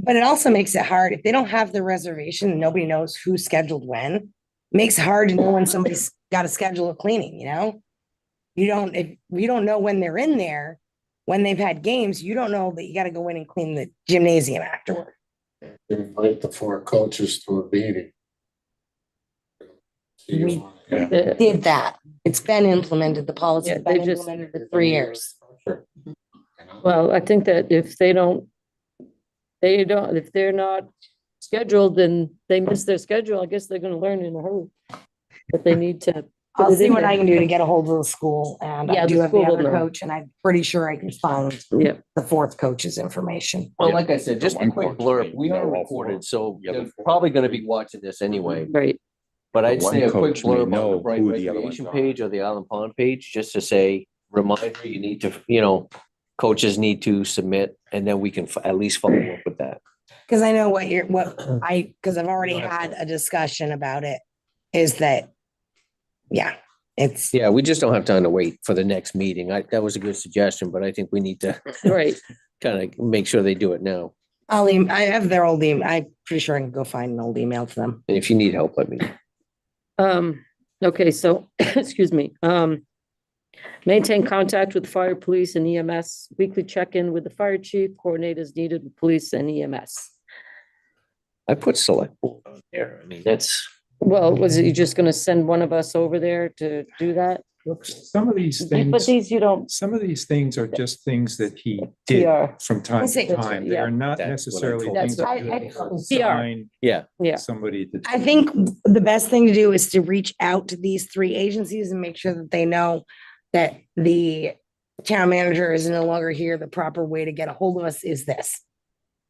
But it also makes it hard if they don't have the reservation and nobody knows who scheduled when. Makes it hard to know when somebody's got to schedule a cleaning, if you don't know when they're in there, when they've had games, you don't know that you got to go in and clean the gymnasium afterward. Invite the 4 coaches to a meeting. We did that. It's been implemented. The policy Yeah, has they been just- implemented for 3 years. well, I think that if if they're not scheduled, then they miss their schedule. I guess they're gonna learn in a hurry. But they need to. put I'll it see in what there. I can do to get a hold of the school, and Yeah, I do the have the school will other know. coach, and I'm pretty sure I can find Yeah, the 4th coach's information. Well, like I said, just a One quick coach, blurb. We know are all 4. recorded, so The other they're 4. probably gonna be watching this anyway. right. But I'd one say a quick coach may blurb on know the Brighton who the other ones Recreation are. page or the Island Pond page, just to say, reminder, you need to, coaches need to submit, and then we can at least follow up with that. Because I know because I've already had a discussion about it, is that, it's, Yeah, we just don't have time to wait for the next meeting. That was a good suggestion, but I think we need to Right. kind of make sure they do it now. I have their old email. I'm pretty sure I can go find an old email to them. And if you need help, let me know. Okay, so, excuse me, maintain contact with fire, police and EMS, weekly check-in with the fire chief, coordinators needed with police and EMS. I put Selectboard on there. I mean, that's, Well, was it you just gonna send one of us over there to do that? Look, some of these But things, these you don't some of these things are just things that he did PR. from time Let's see. to time. They Yeah. are not That's what I necessarily told things him. that you I- have to I- assign Yeah, Yeah. somebody to. I think the best thing to do is to reach out to these three agencies and make sure that they know that the town manager is no longer here. The proper way to get a hold of us is this.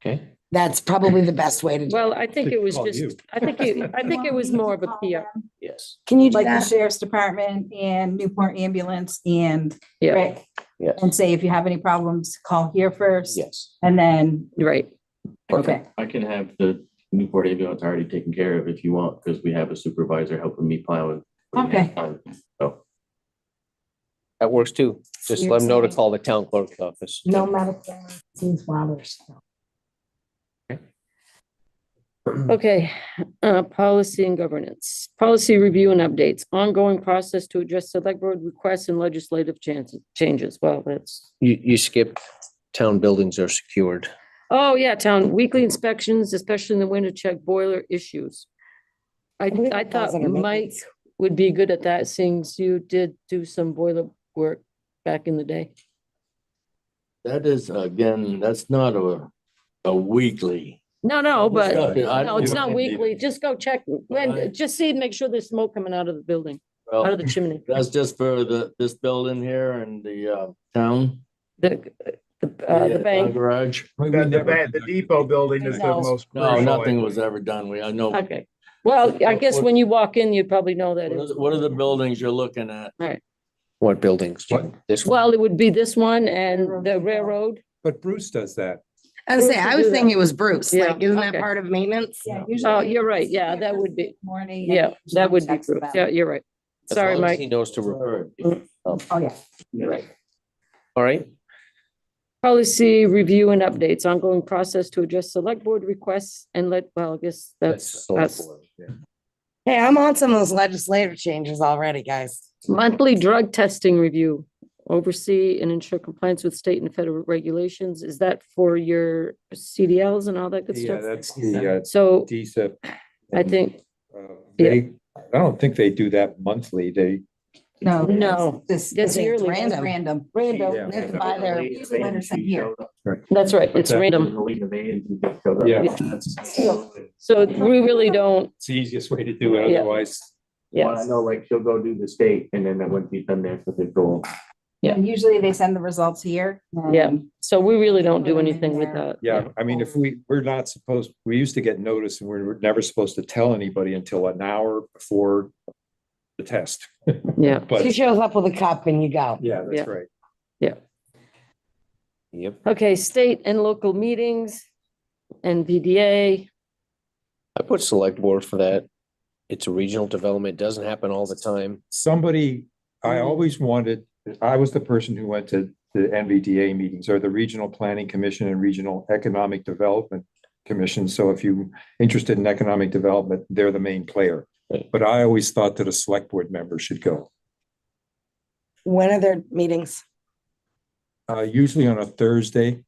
okay. That's probably the best way to do it. Well, I think To it was call you. just, I think it was more of a PR. Yes, Can you do Like the that? sheriff's department and Newport ambulance and Yeah, Rick. Yes. And say, if you have any problems, call here first. yes. And then, right. okay, I can have the Newport ambulance already taken care of if you want, because we have a supervisor helping me plowing. Okay. So, That works too. Just You're let them know to saying- call the town clerk's office. No medical emergencies while they're still. Okay, policy and governance, policy review and updates, ongoing process to address select board requests and legislative changes. Well, that's, You skipped town buildings are secured. oh yeah, town weekly inspections, especially in the winter, check boiler issues. I believe I it falls thought under Mike maintenance. would be good at that, seeing as you did do some boiler work back in the day. that is, again, that's not a weekly. No, but, I no, it's don't- not weekly. Just go check, when, Right. just see, make sure there's smoke coming out of the building, out Well, of the chimney. that's just for this building here and the town. The bank. Garage. The depot building is the No. most. No, crucial, I nothing think. was ever done. I know. Okay, well, I guess when you walk in, you'd probably know that. What are the buildings you're looking at? What buildings? What? This one? Well, it would be this one and the railroad. But Bruce does that. I was saying, I was thinking it was Bruce. Yeah, Like, isn't that okay. part of maintenance? yeah, Oh, usually. you're right. Yeah, that would be, Morning. yeah, that would be, Checks Bruce. them out. Yeah, you're right. As Sorry, long as Mike. He knows to refer. Oh, yeah. All right, Policy review and updates, ongoing process to address select board requests and well, I guess that's select us. board, yeah. Hey, I'm on some of those legislative changes already, guys. Monthly drug testing review, oversee and ensure compliance with state and federal regulations. Is that for your CDLs and all that good Yeah, stuff? that's the So DSEP. I think, They, I don't think they do that monthly. They, No. No, This that's yearly. Random. Random. random, Yeah. They have to buy their, that's right, it's random. yeah, So we really don't, it's the easiest way to do it. Yeah. Otherwise, Well, I yes, know, like, she'll go do the state and then that wouldn't be done there for the goal. Yeah. And usually they send the results here. yeah, so we really don't do anything with that. yeah, I mean, if we're not supposed, we used to get notice and we're never supposed to tell anybody until an hour before the test. Yeah, she But, shows up with a cup and you go. yeah, Yeah. that's right. Yep. okay, state and local meetings, NVDA, I put select board for that. It's a regional development, doesn't happen all the time. Somebody, I always wanted, I was the person who went to the NVDA meetings or the Regional Planning Commission and Regional Economic Development Commission. So if you're interested in economic development, they're the main player. Right. But I always thought that a select board member should go. When are their meetings? Usually on a Thursday,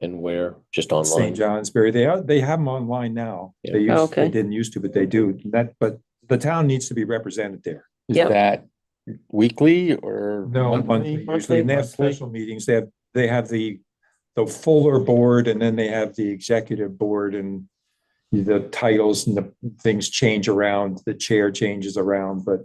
And where, just St. online. Johnsbury. They have them online now. Yeah. They used, Okay. they didn't used to, but they do. But the town needs to be represented there. Is Yep. that weekly or? No, monthly, usually, and they have Monthly? special meetings, they have the fuller board, and then they have the executive board, and the titles and the things change around, the chair changes around, but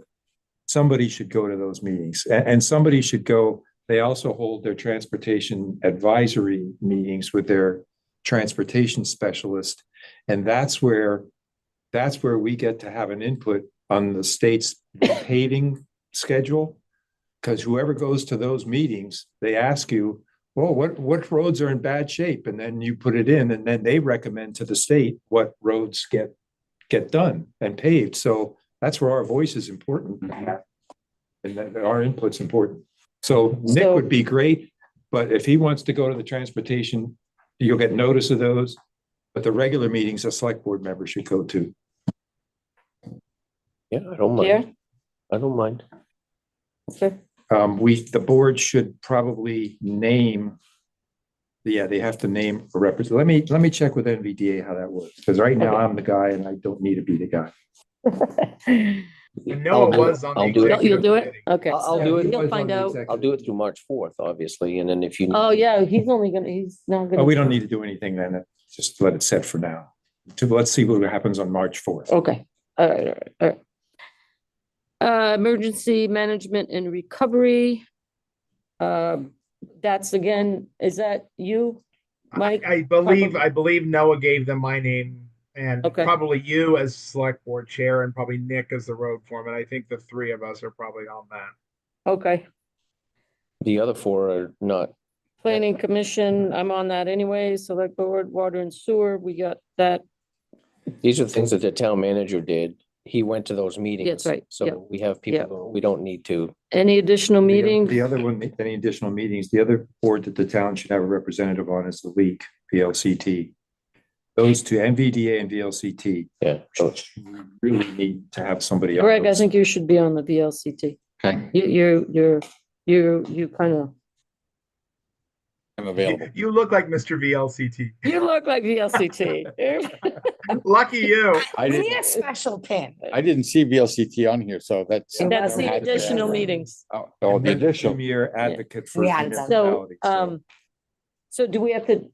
somebody should go to those meetings, and somebody should go, they also hold their transportation advisory meetings with their transportation specialist, and that's where we get to have an input on the state's paving schedule. Because whoever goes to those meetings, they ask you, well, what roads are in bad shape? And then you put it in, and then they recommend to the state what roads get done and paved. So that's where our voice is important. And that our input's important. So Nick So- would be great, but if he wants to go to the transportation, you'll get notice of those. But the regular meetings, a select board member should go to. Yeah, I don't here, mind. I don't mind. okay, The board should probably name. Yeah, they have to name a representative. Let me check with NVDA how that works, because right now Okay. I'm the guy and I don't need to be the guy. And Noah do it. was on the I'll do it. executive You'll do it? committee. Okay. I'll do it. You'll find out. I'll do it through March 4th, obviously, and then if you. Oh, yeah, he's not gonna. Oh, we don't need to do anything then. Just let it set for now. Let's see what happens on March 4th. Okay, all right, all right, all right. Emergency management and recovery. That's again, is that you, Mike? I believe Noah gave them my name and Okay. probably you as select board chair and probably Nick as the road foreman. I think the three of us are probably on that. Okay, The other four are not. planning commission, I'm on that anyway, select board, water and sewer, we got that. These are the things that the town manager did. He went to those meetings. That's right. Yep. So we have people, Yep. going, we don't need to. Any additional meetings? The other one, any additional meetings, the other board that the town should have a representative on is the league, VLCT. Those two, MVDA and VLCT, Yeah. we really need to have somebody. on Greg, I those. think you should be on the VLCT. Okay, You kind of, I'm available. You look like Mr. VLCT. you look like VLCT. Lucky you. I We need a didn't, special pin. I didn't see VLCT on here, so that's. That's the had to be additional added. meetings. Oh, the additional. Premier advocate for We hadn't done So, municipality. so do we have to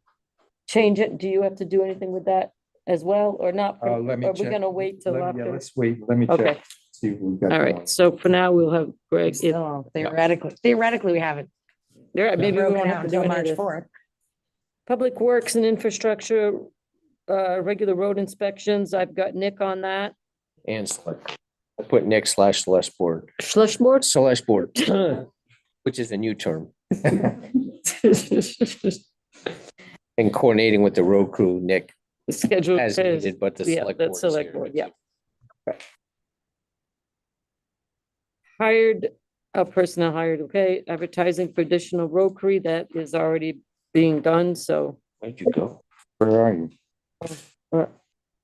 change it? Do you have to do anything with that as well or not? Are Let me we check. gonna wait till Yeah, after? let's wait. Let me Okay, check. See what we've got. all going. right. So for now, we'll have Greg. If, So theoretically, we have it. yeah, maybe we broken won't out have to do until any of March this. 4th. Public Works and Infrastructure, regular road inspections. I've got Nick on that. And select. I put Nick / Celeste board. Slush board? Celeste board, which is a new term. And coordinating with the road crew, Nick, Schedule. as needed, but the Yeah, select board. that's is select here. board, yeah. Hired, personnel hired, okay. Advertising for additional road crew, that is already being done, so Where'd you go? Where are you?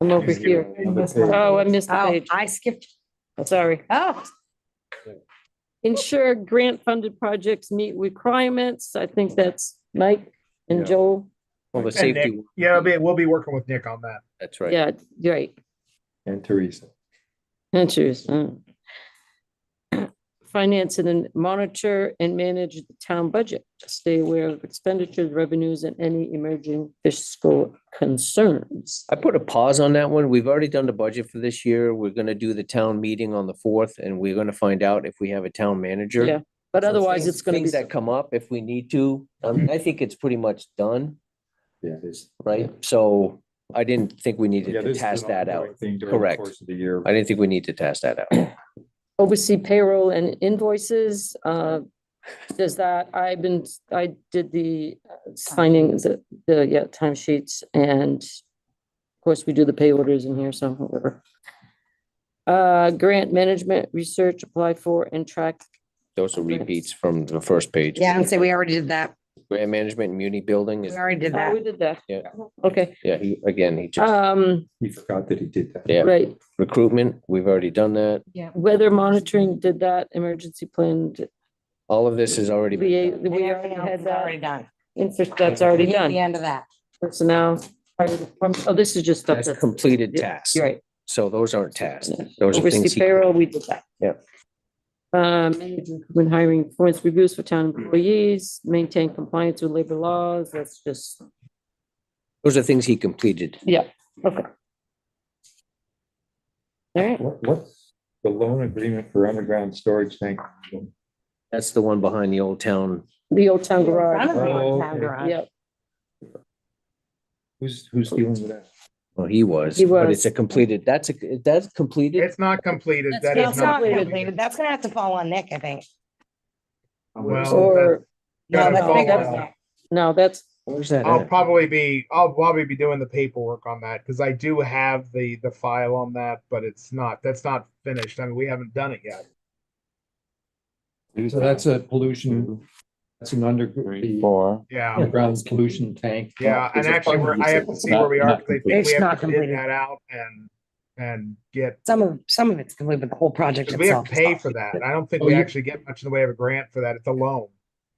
I'm over here. Oh, I missed the Oh, page. I skipped. Sorry. Oh, Ensure grant funded projects meet requirements. I think that's Mike and Yeah. Joel. Well, the And safety. Nick. Yeah, we'll be working with Nick on that. That's right. Yeah, you're right. And Teresa. Enters. Finance and then monitor and manage the town budget. Stay aware of expenditures, revenues, and any emerging fiscal concerns. I put a pause on that one. We've already done the budget for this year. We're gonna do the town meeting on the 4th, and we're gonna find out if we have a town manager. Yeah, but So otherwise things- it's gonna be, Things that come up if we need to. I think it's pretty much done, Yeah, it is. right? So I didn't think we needed Yeah, to this is task an that ongoing out. thing during the Correct. course of the year. I didn't think we need to task that out. oversee payroll and invoices. Does that, I did the signing, yeah, timesheets, and of course, we do the pay orders in here, so whatever. Grant management, research, apply for and track. Those are repeats from the first page. yeah, and say we already did that. Grant management, muni building We is, already did Oh, that. we did that. Yeah. Okay, yeah, he just, He forgot that he did that. yeah, right. recruitment, we've already done that. Yeah. Weather monitoring, did that, emergency plan, All of this has already been we done. already Everything else had is that. already done. That's already At done. the end of that. Personnel. Oh, this is just stuff That's that's. completed Yeah, tasks. You're right. So those aren't tasks. Those are things. Oversee he- payroll, we did that. Yeah. Management when hiring performance reviews for town employees, maintain compliance with labor laws, that's just, Those are things he completed. yeah, okay. All right, What's the loan agreement for underground storage tank? That's the one behind the old town. the old town garage, Front of the Oh, town okay. garage. yeah, Who's dealing with that? Well, he was, He but was. it's a completed, that's completed. It's not completed. That's That not is It's not not completed. completed. That's gonna have to fall on Nick, I think. Well, or, No, Gotta that's fall bigger on than that. that. no, that's, Where's that I'll at? probably be doing the paperwork on that because I do have the file on that, but that's not finished. I mean, we haven't done it yet. So that's a pollution, that's an Three, four. Yeah. underground pollution tank. Yeah, and There's a actually, fund I have to it's see where we are, not because I complete. think we It's have not to bid completed. that out and get, Some of it's complete, but the whole project because we have itself. to is pay not. for that. I don't think Oh, we you- actually get much in the way of a grant for that. It's a loan.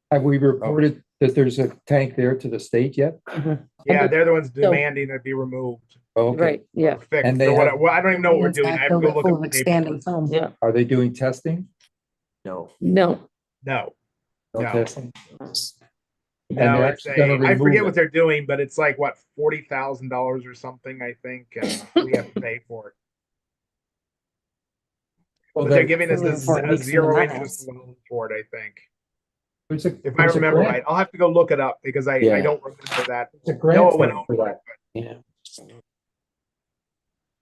Have we reported that there's a tank there to the state yet? Mhm. Yeah, the- they're the ones demanding it be removed. Okay. Right, yeah, fixed And they or have- whatever. Well, I don't even know what we're It's doing. I have to backfilled go it look full at of the expanding paperwork. foam. yeah, Are they doing testing? No. no. No, No No. testing? And no, they're it's actually gonna I forget remove what it. they're doing, but it's like what, $40,000 or something, I think, and we have to pay for it. Well, But they're there- giving us Three or four a weeks in zero the interest house. loan for it, I think. there's a- If I there's a remember grant- right, I'll have to go look it up because I Yeah. don't remember that. It's a grant Noah went for over that. it. Yeah.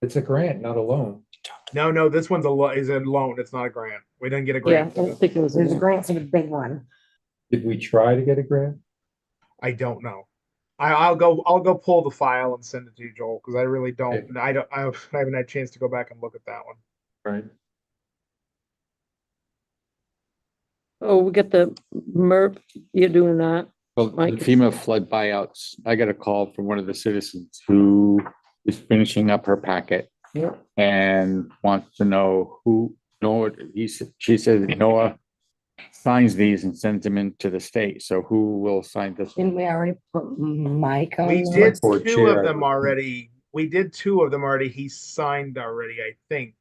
It's a grant, not a loan. No, this one's is a loan. It's not a grant. We didn't get a Yeah, I grant. for don't this. think it was. There's a grant for the big one. Did we try to get a grant? I don't know. I'll go pull the file and send it to you, Joel, because I really don't. I haven't had a chance to go back and look at that one. Right. Oh, we got the MERP, you're doing that. Well, the Mike? FEMA flood buyouts, I got a call from one of the citizens who is finishing up her packet Yeah. and wants to know who, Noah, she said that Noah signs these and sends them into the state. So who will sign this? Didn't we already put Mike on? We there? did Selectboard two chair, of them I would already. We did two of them already. He signed already, I think.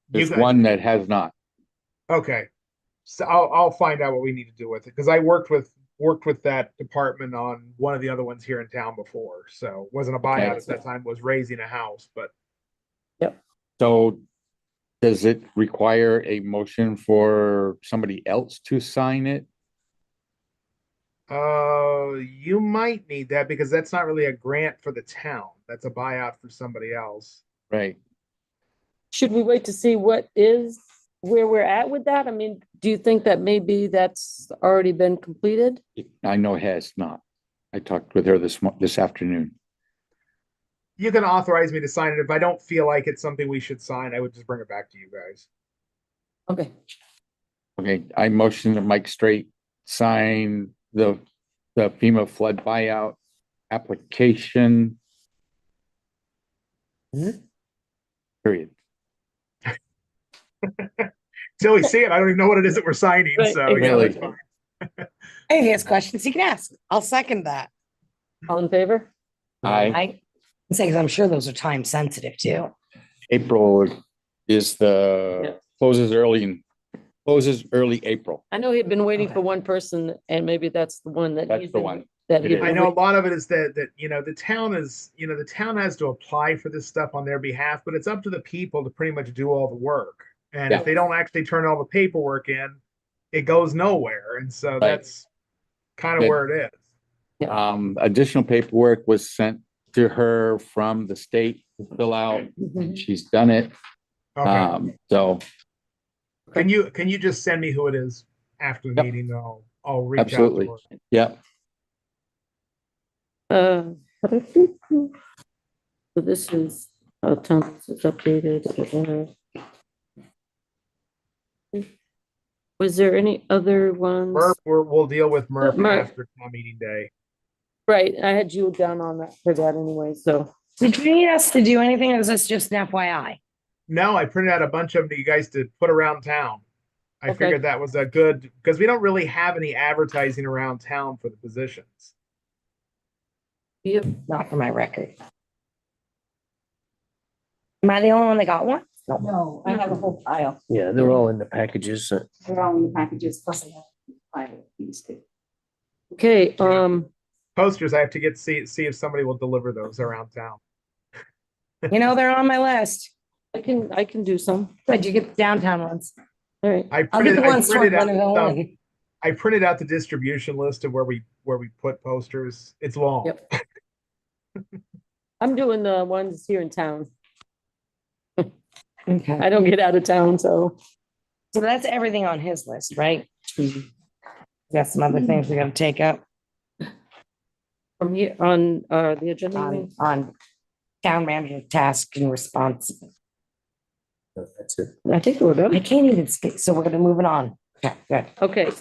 There's you guys- one that has not. Okay. So I'll find out what we need to do with it because I worked with that department on one of the other ones here in town before. So it wasn't a buyout at that time, was raising a house, but So does it require a motion for somebody else to sign it? you might need that because that's not really a grant for the town. That's a buyout for somebody else. Right. Should we wait to see where we're at with that? I mean, do you think that maybe that's already been completed? I know it has not. I talked with her this afternoon. You can authorize me to sign it. If I don't feel like it's something we should sign, I would just bring it back to you guys. Okay, Okay, I motion that Mike Straight sign the FEMA flood buyout application. Period. Till we see it, I don't even know what it is that we're signing, Right, so yeah, that's exactly. fine. If he has questions, he can ask. I'll second that. all in favor? I, Say, because I'm sure those are time sensitive too. April is Yeah. closes early April. I know he'd been waiting for Okay. one person and maybe that's the one that. That's he's the been- one. That It he. is. I know a lot of it is that the town is, the town has to apply for this stuff on their behalf, but it's up to the people to pretty much do all the work. And Yeah. if they don't actually turn all the paperwork in, it goes nowhere. And so that's kind of That- where it is. Additional paperwork was sent to her from the state to fill out. Mhm. She's done it. Okay. So Can you just send me who it is after the Yep. meeting? I'll reach absolutely. out to her. Yeah. So this is, town is updated. Was there any other ones? Murph, we'll deal with Murph Murph. after town meeting day. Right, I had you down on that for that anyway, so. Did you need us to do anything or is this just an FYI? No, I printed out a bunch of them to you guys to put around town. I Okay. figured that was a good, because we don't really have any advertising around town for the positions. Yep. Not for my record. Am I the only one that got one? No. No, I have a whole pile. Yeah, they're all in the packages. They're all in the packages, plus I have a pile of these too. Okay, Posters, I have to see if somebody will deliver those around town. You know, they're on my list. I can do some, But you get the downtown ones. all right. I I'll get the ones toward printed out Bonneville some- Inn. I printed out the distribution list of where we put posters. It's long. Yep. I'm doing the ones here in town. Okay. I don't get out of town, so. So that's everything on his list, right? Got some other things we gotta take up From here on, the agenda, you on, mean? on town manager task and response. That's it. I think we're I done. can't even skip, so we're gonna move it on. Okay, good. Okay,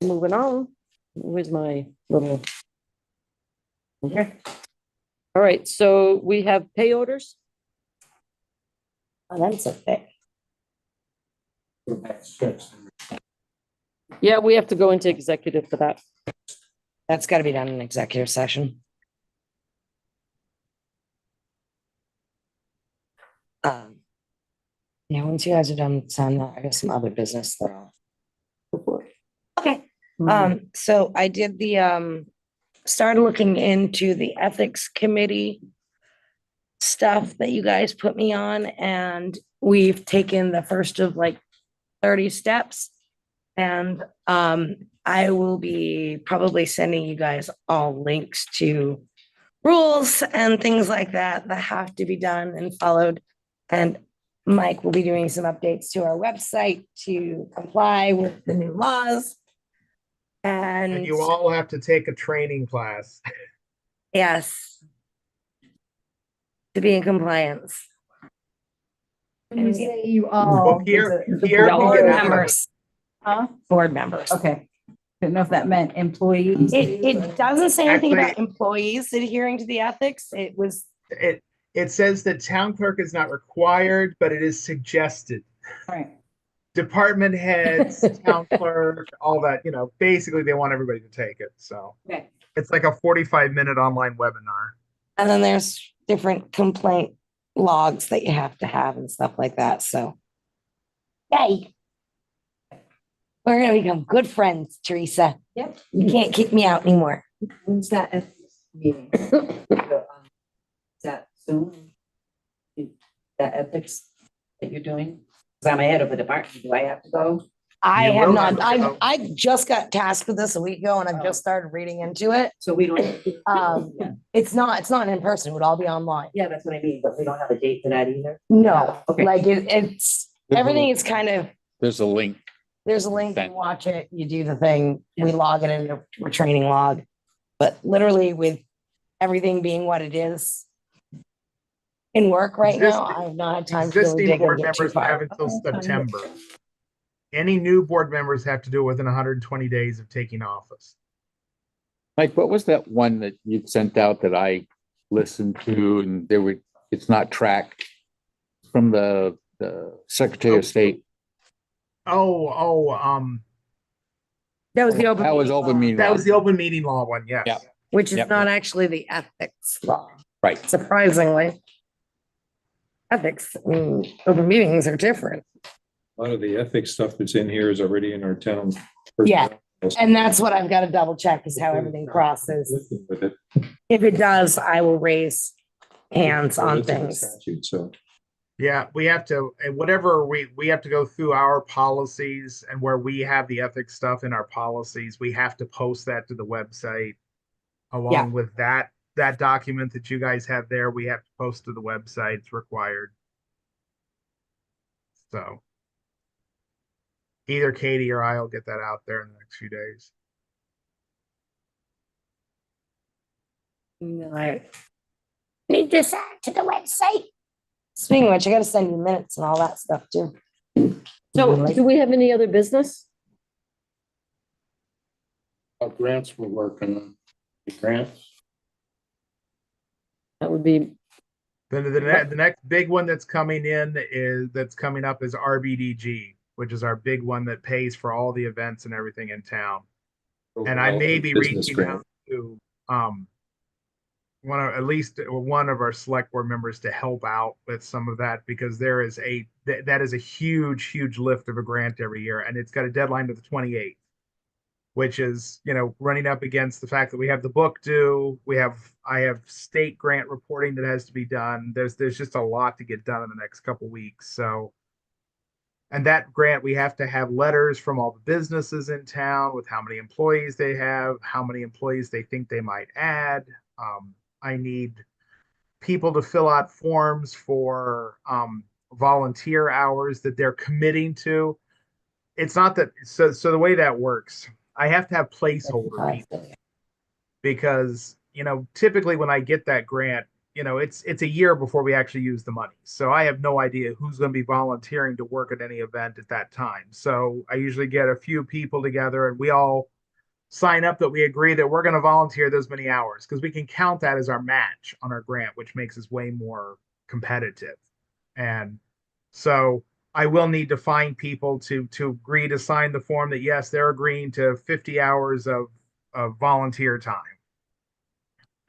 moving on. Where's my little? Okay. All right, so we have pay orders. Oh, that's a thick. Yeah, we have to go into executive for that. That's gotta be done in executive session. Yeah, once you guys are done, sign that, I got some other business that I'll. Okay, so I did started looking into the ethics committee stuff that you guys put me on, and we've taken the first of like 30 steps. And I will be probably sending you guys all links to rules and things like that that have to be done and followed. And Mike will be doing some updates to our website to comply with the new laws. And And you all have to take a training class. yes, to be in compliance. When you say you Well, all. Pierre, is it the Pierre can board get Board out of it. members, Huh? board members. Okay. Didn't know if that meant employees. It doesn't say anything about Actually- employees adhering to the ethics. It was, It says that town clerk is not required, but it is suggested. Right. Department heads, town clerk, all that, basically they want everybody to take it. So Okay. it's like a 45-minute online webinar. and then there's different complaint logs that you have to have and stuff like that. So, yay. We're gonna become good friends, Teresa. Yep. You can't kick me out anymore. When's that ethics meeting? Is that soon? That ethics that you're doing? Because I'm ahead of the department. Do I have to go? I You have will not, have to go. I just got tasked with this a week ago and I've just started reading into it. So we don't. Yeah. It's not in person, it would all be online. Yeah, that's what I mean, but we don't have a date for that either. No, Okay. like it's, everything is kind of, There's a link. there's a link, you Thank- watch it, you do the thing, we log it in a training log. But literally with everything being what it is in work right now, Existing- I've not had time to really Existing dig board into it too members have far. until September. Any new board members have to do it within 120 days of taking office. Mike, what was that one that you sent out that I listened to and it's not tracked from the Secretary of State? That was the open. That was meeting open law, meeting. That law. was the open meeting law one, yes. Yep. Which is Yep. not actually the ethics law, Right. surprisingly. Ethics, open meetings are different. A lot of the ethics stuff that's in here is already in our town. Yeah. And that's what I've got to double check is how everything crosses. With it. If it does, I will raise hands on It's in the things. statute, so. Yeah, we have to, and whatever we have to go through our policies, and where we have the ethics stuff in our policies, we have to post that to the website. Along with that document that you guys have there, we have to post to the website. It's required. So either Katie or I will get that out there in the next few days. Right. Need this add to the website. Speaking of which, I gotta send you minutes and all that stuff too. So do we have any other business? Grants we're working on. The grants. That would be, The next big one that's coming up is RBDG, which is our big one that pays for all the events and everything in town. And I may be Business reaching grant. out to at least one of our select board members to help out with some of that, because that is a huge lift of a grant every year, and it's got a deadline to the 28th, which is running up against the fact that we have the book due. I have state grant reporting that has to be done. There's just a lot to get done in the next couple weeks. So, and that grant, we have to have letters from all the businesses in town with how many employees they have, how many employees they think they might add. I need people to fill out forms for volunteer hours that they're committing to. It's not that, so the way that works, I have to have placeholder people, because, typically when I get that grant, it's a year before we actually use the money. So I have no idea who's going to be volunteering to work at any event at that time. So I usually get a few people together and we all sign up that we agree that we're going to volunteer those many hours, because we can count that as our match on our grant, which makes us way more competitive. And so I will need to find people to agree to sign the form that, yes, they're agreeing to 50 hours of volunteer time.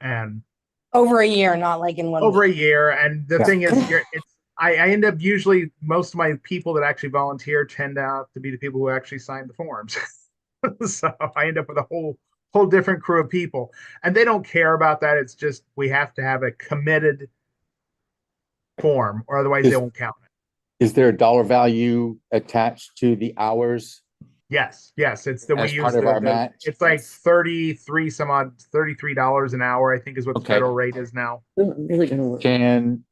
And Over a year, not like in one over week. a year. And the thing is, I end up usually, most of my people that actually volunteer tend out to be the people who actually sign the forms. So I end up with a whole different crew of people, and they don't care about that. It's just we have to have a committed form, or otherwise they won't count it. Is there a dollar value attached to the hours Yes, it's the we as use part of our match? it's like 33 some odd $33 an hour, I think is what the Okay. federal rate is now. Really gonna work. Can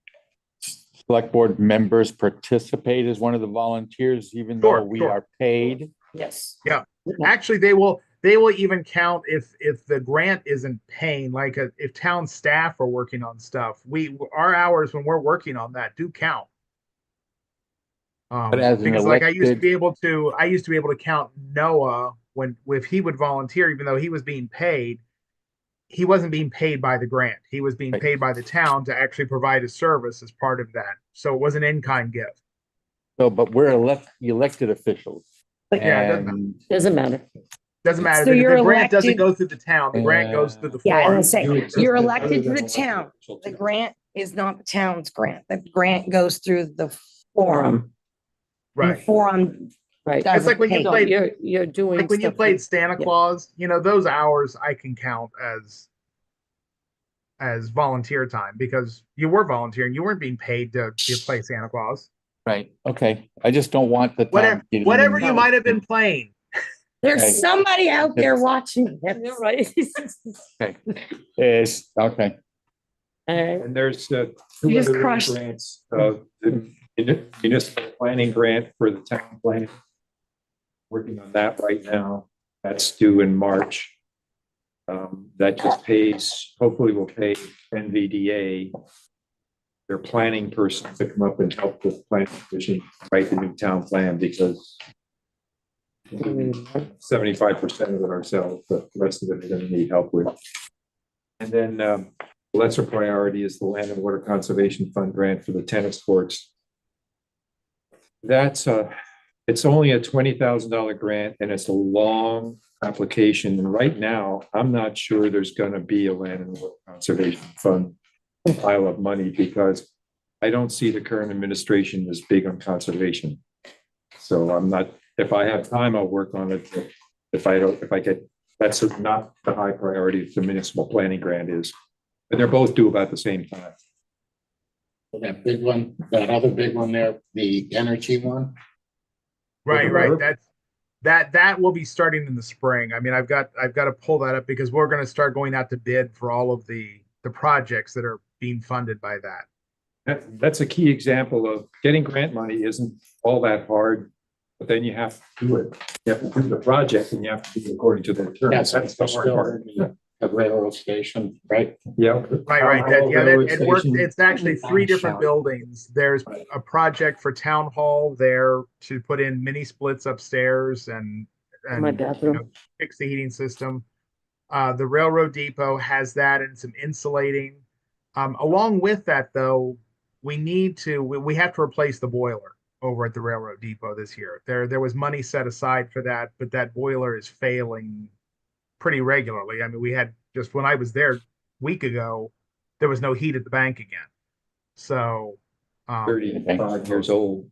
select board members participate as one of the volunteers, even though Sure, we sure. are paid? Yes. Yeah. Actually, they will even count if the grant isn't paying, like if town staff are working on stuff, our hours when we're working on that do count. But as an Because like I used to elected, be able to count Noah if he would volunteer, even though he was being paid, he wasn't being paid by the grant. He was being Right. paid by the town to actually provide a service as part of that. So it was an in-kind gift. so, but we're elected officials. Yeah, it doesn't And Doesn't matter. Doesn't matter. So you're The grant doesn't elected- go through the town. The grant goes through the Yeah, I farm. was saying, You you're exist elected other to than the elected town. official The too. grant is not the town's grant. The grant goes through the forum. The Right. forum Right. doesn't It's like when you pay. play- You're doing. Like when you stuff played that- Santa yeah. Claus, those hours I can count as volunteer time because you were volunteering. You weren't being paid to play Santa Claus. right, okay. I just don't want the Whatever, time. getting whatever in- you might have been playing. There's Okay. somebody out there watching. Yeah, right. Okay. Yes, okay. All right. And there's two You just other crushed. grants, the municipal planning grant for the town plan. Working on that right now. That's due in March. That just pays, hopefully will pay NVDA, their planning person, to come up and help with planning commission write the new town plan, because 75% of it ourselves, but the rest of it we're gonna need help with. And then lesser priority is the Land and Water Conservation Fund grant for the tennis courts. That's it's only a $20,000 grant, and it's a long application. And right now, I'm not sure there's gonna be a Land and Water Conservation Fund pile of money, because I don't see the current administration as big on conservation. So I'm not, if I have time, I'll work on it. If I get, that's not the high priority the municipal planning grant is. But they're both due about the same time. That big one, that other big one there, the energy one. Right. road? That will be starting in the spring. I mean, I've got to pull that up because we're going to start going out to bid for all of the projects that are being funded by that. That's a key example of getting grant money isn't all that hard, but then you have to do it. You have to do the project and you have to do it according to the terms. That's the hard part. The railroad station, right? Yeah. Right. It works. Station. It's actually three different Shout. buildings. There's a project for town hall there to put in mini splits upstairs and My bathroom. fix the heating system. The railroad depot has that and some insulating. Along with that, though, we have to replace the boiler over at the railroad depot this year. There was money set aside for that, but that boiler is failing pretty regularly. I mean, we had just when I was there a week ago, there was no heat at the bank again. So, 35 years old.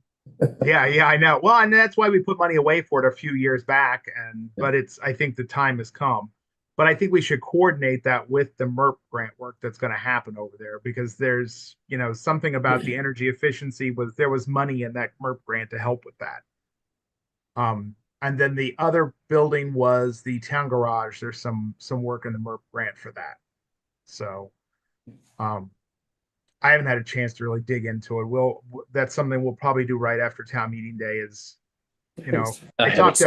yeah, I know. Well, and that's why we put money away for it a few years back. But I think the time has come. But I think we should coordinate that with the MERP grant work that's going to happen over there, because there's, something about the energy efficiency there was money in that MERP grant to help with that. And then the other building was the town garage. There's some work in the MERP grant for that. So, I haven't had a chance to really dig into it. That's something we'll probably do right after town meeting day is, I talked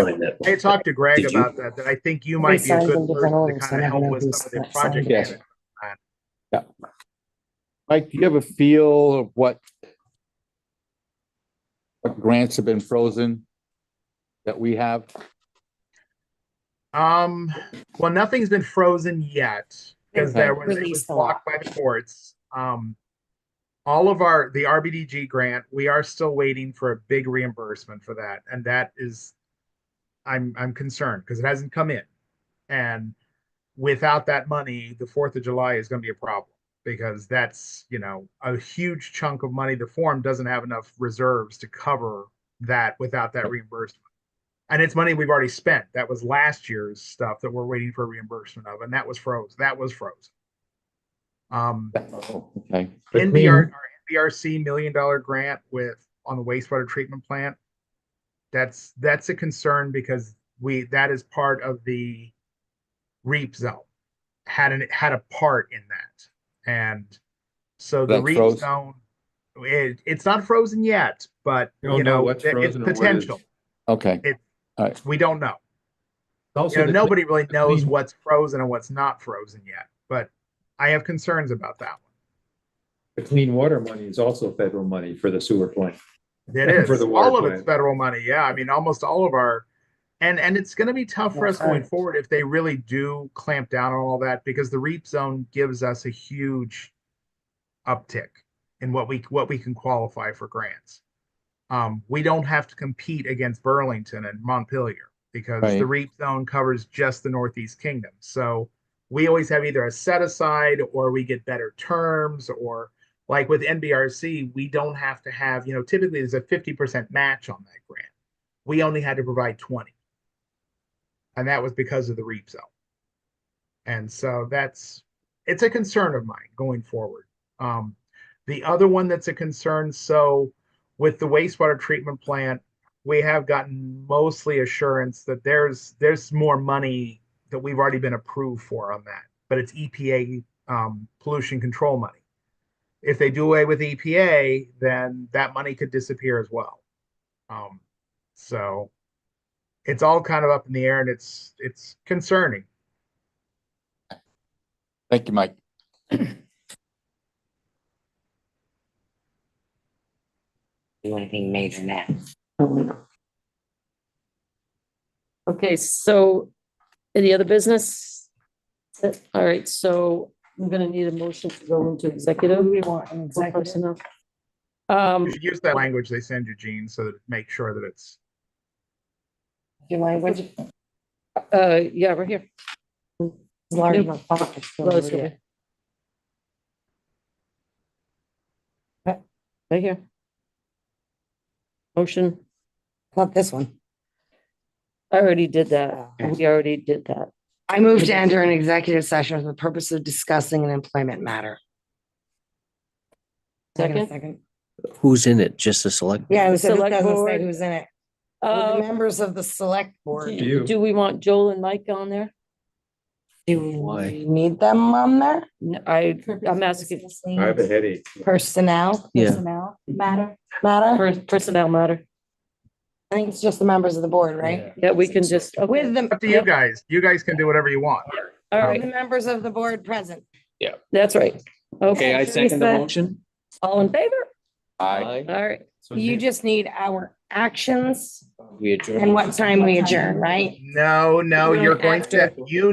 to Greg Did you? about that I think you might be a signed good in different person to orders. I kind of never help know with who's some of the signed. project Yes. management. Mike, do you have a feel of what grants have been frozen that we have? Well, nothing's been frozen yet because Okay. it was Released a blocked by the courts. All of the RBDG grant, we are still waiting for a big reimbursement for that. And that is, I'm concerned because it hasn't come in. And without that money, the 4th of July is going to be a problem. because that's, a huge chunk of money. The form doesn't have enough reserves to cover that without that reimbursement. And it's money we've already spent. That was last year's stuff that we're waiting for reimbursement of, and that was frozen. Okay. NBR, our NBRC $1 million grant on the wastewater treatment plant. That's a concern because that is part of the REAP zone, had a part in that. And so the That's REAP frozen? zone, it's not frozen yet, but Don't know what's it's frozen or what potential. is. Okay. We don't know. Also, Nobody really knows what's frozen and what's not frozen yet, but I have concerns about that one. the clean water money is also federal money for the sewer plant. It is. For the water All of it's plant. federal money. Yeah. I mean, almost all of our, and it's going to be tough for us going forward if they really do clamp down on all that, because the REAP zone gives us a huge uptick in what we can qualify for grants. We don't have to compete against Burlington and Montpelier because the REAP zone covers just the Northeast Kingdom. So we always have either a set aside or we get better terms, or like with NBRC, we don't have to have, typically there's a 50% match on that grant. We only had to provide 20. And that was because of the REAP zone. And so it's a concern of mine going forward. The other one that's a concern, so with the wastewater treatment plant, we have gotten mostly assurance that there's more money that we've already been approved for on that, but it's EPA pollution control money. If they do away with EPA, then that money could disappear as well. So it's all kind of up in the air, and it's concerning. Thank you, Mike. Do anything major now. Okay, so any other business? All right, so I'm gonna need a motion to go into executive. We want an for executive. personnel. You should use that language they send you, Gene, so that make sure that it's. Your language Yeah, right here. is large Yep. enough font, so Well, it's yeah. okay. Right here. Motion, Not this one. I already did that. Oh. We already did that. I moved to enter an executive session for the purpose of discussing an employment matter. Can I get a Second? Who's in it? Just the select? Yeah, The it doesn't select say board. who's in it. With the Uh, members of the select board. You. do we want Joel and Mike on there? Do Why? we need them on there? No, I'm asking I have a headache. Personnel Yeah. Personnel matter. matter? for personnel matter. I think it's just the members of the board, right? Yeah, we can just, okay. With the, Up to you guys. You guys can do whatever you want. All the right, members of the board present. that's right. Okay, I second the Teresa. motion. all in favor? Aye. All right, You just need our actions We adjourn. and what time we adjourn, right? No, We're you're going to, after. you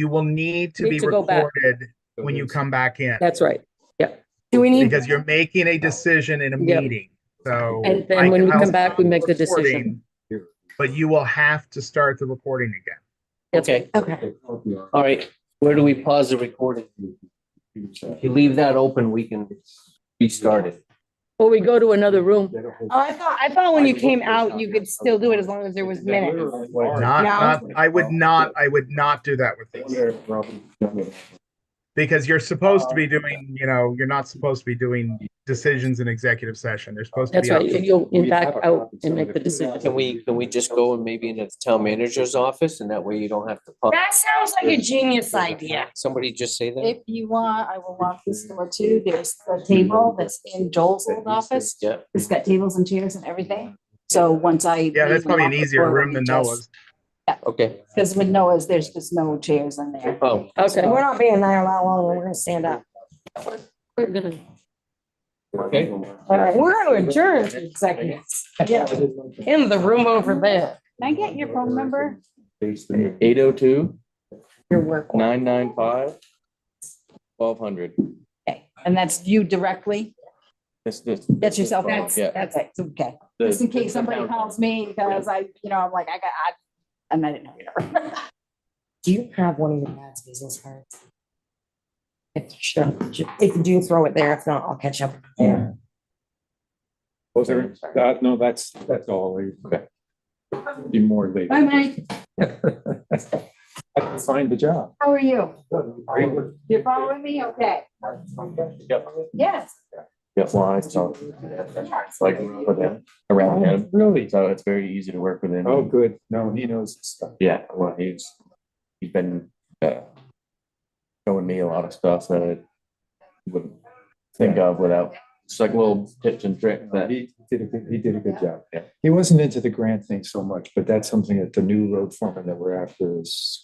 will need to Need be to go back. recorded when you come back in. that's right. Do we need, Because you're making a decision in a Yep. meeting, so. And then when we come back, we make the decision. Recording, But you will have to start the recording again. That's Okay, okay. all right. Where do we pause the recording? If you leave that open, we can restart it. Or we go to another room. Oh, I thought when you came out, you could still do it as long as there was minutes. I would not do that with these. Because you're supposed to be doing, you're not supposed to be doing decisions in executive session. They're supposed to That's be. right. up- You'll in fact out and make the decision. Can we just go and maybe into the town manager's office and that way you don't have to. pause? That sounds like a genius idea. Somebody just say that? If you want, I will walk this door too. There's a table that's in Joel's old office. Yeah. It's got tables and chairs and everything. So once I. Yeah, that's probably an easier room than Noah's. Okay. Because with Noah's, there's just no chairs in there. Oh, Okay, We're not being there that long. We're gonna stand up. we're gonna, okay. All right, we're gonna adjourn to executive. Yeah, in the room over there. Can I get your phone number? 802 Your work. one. 995 1200. Okay, and that's you directly? That's yourself? Yeah. That's it, okay. The- Just in case the somebody town- calls me because I'm like, and I didn't know your number. Do you have one of your dad's business cards? If you do throw it there, if not, I'll catch up there. Was there, no, that's all. Okay. Be more later. Bye, Mike. I can find the job. How are you? You're following me? Okay. Yep. Yes. Yeah, well, I saw, it's like with him, around him, Really? so it's very easy to work with him. Oh, good. No, he knows his stuff. Yeah, well, he's been, showing me a lot of stuff that I wouldn't think of without, it's like little tips and tricks that. He did a good job. Yeah. He wasn't into the grant thing so much, but that's something that the new road foreman that we're after is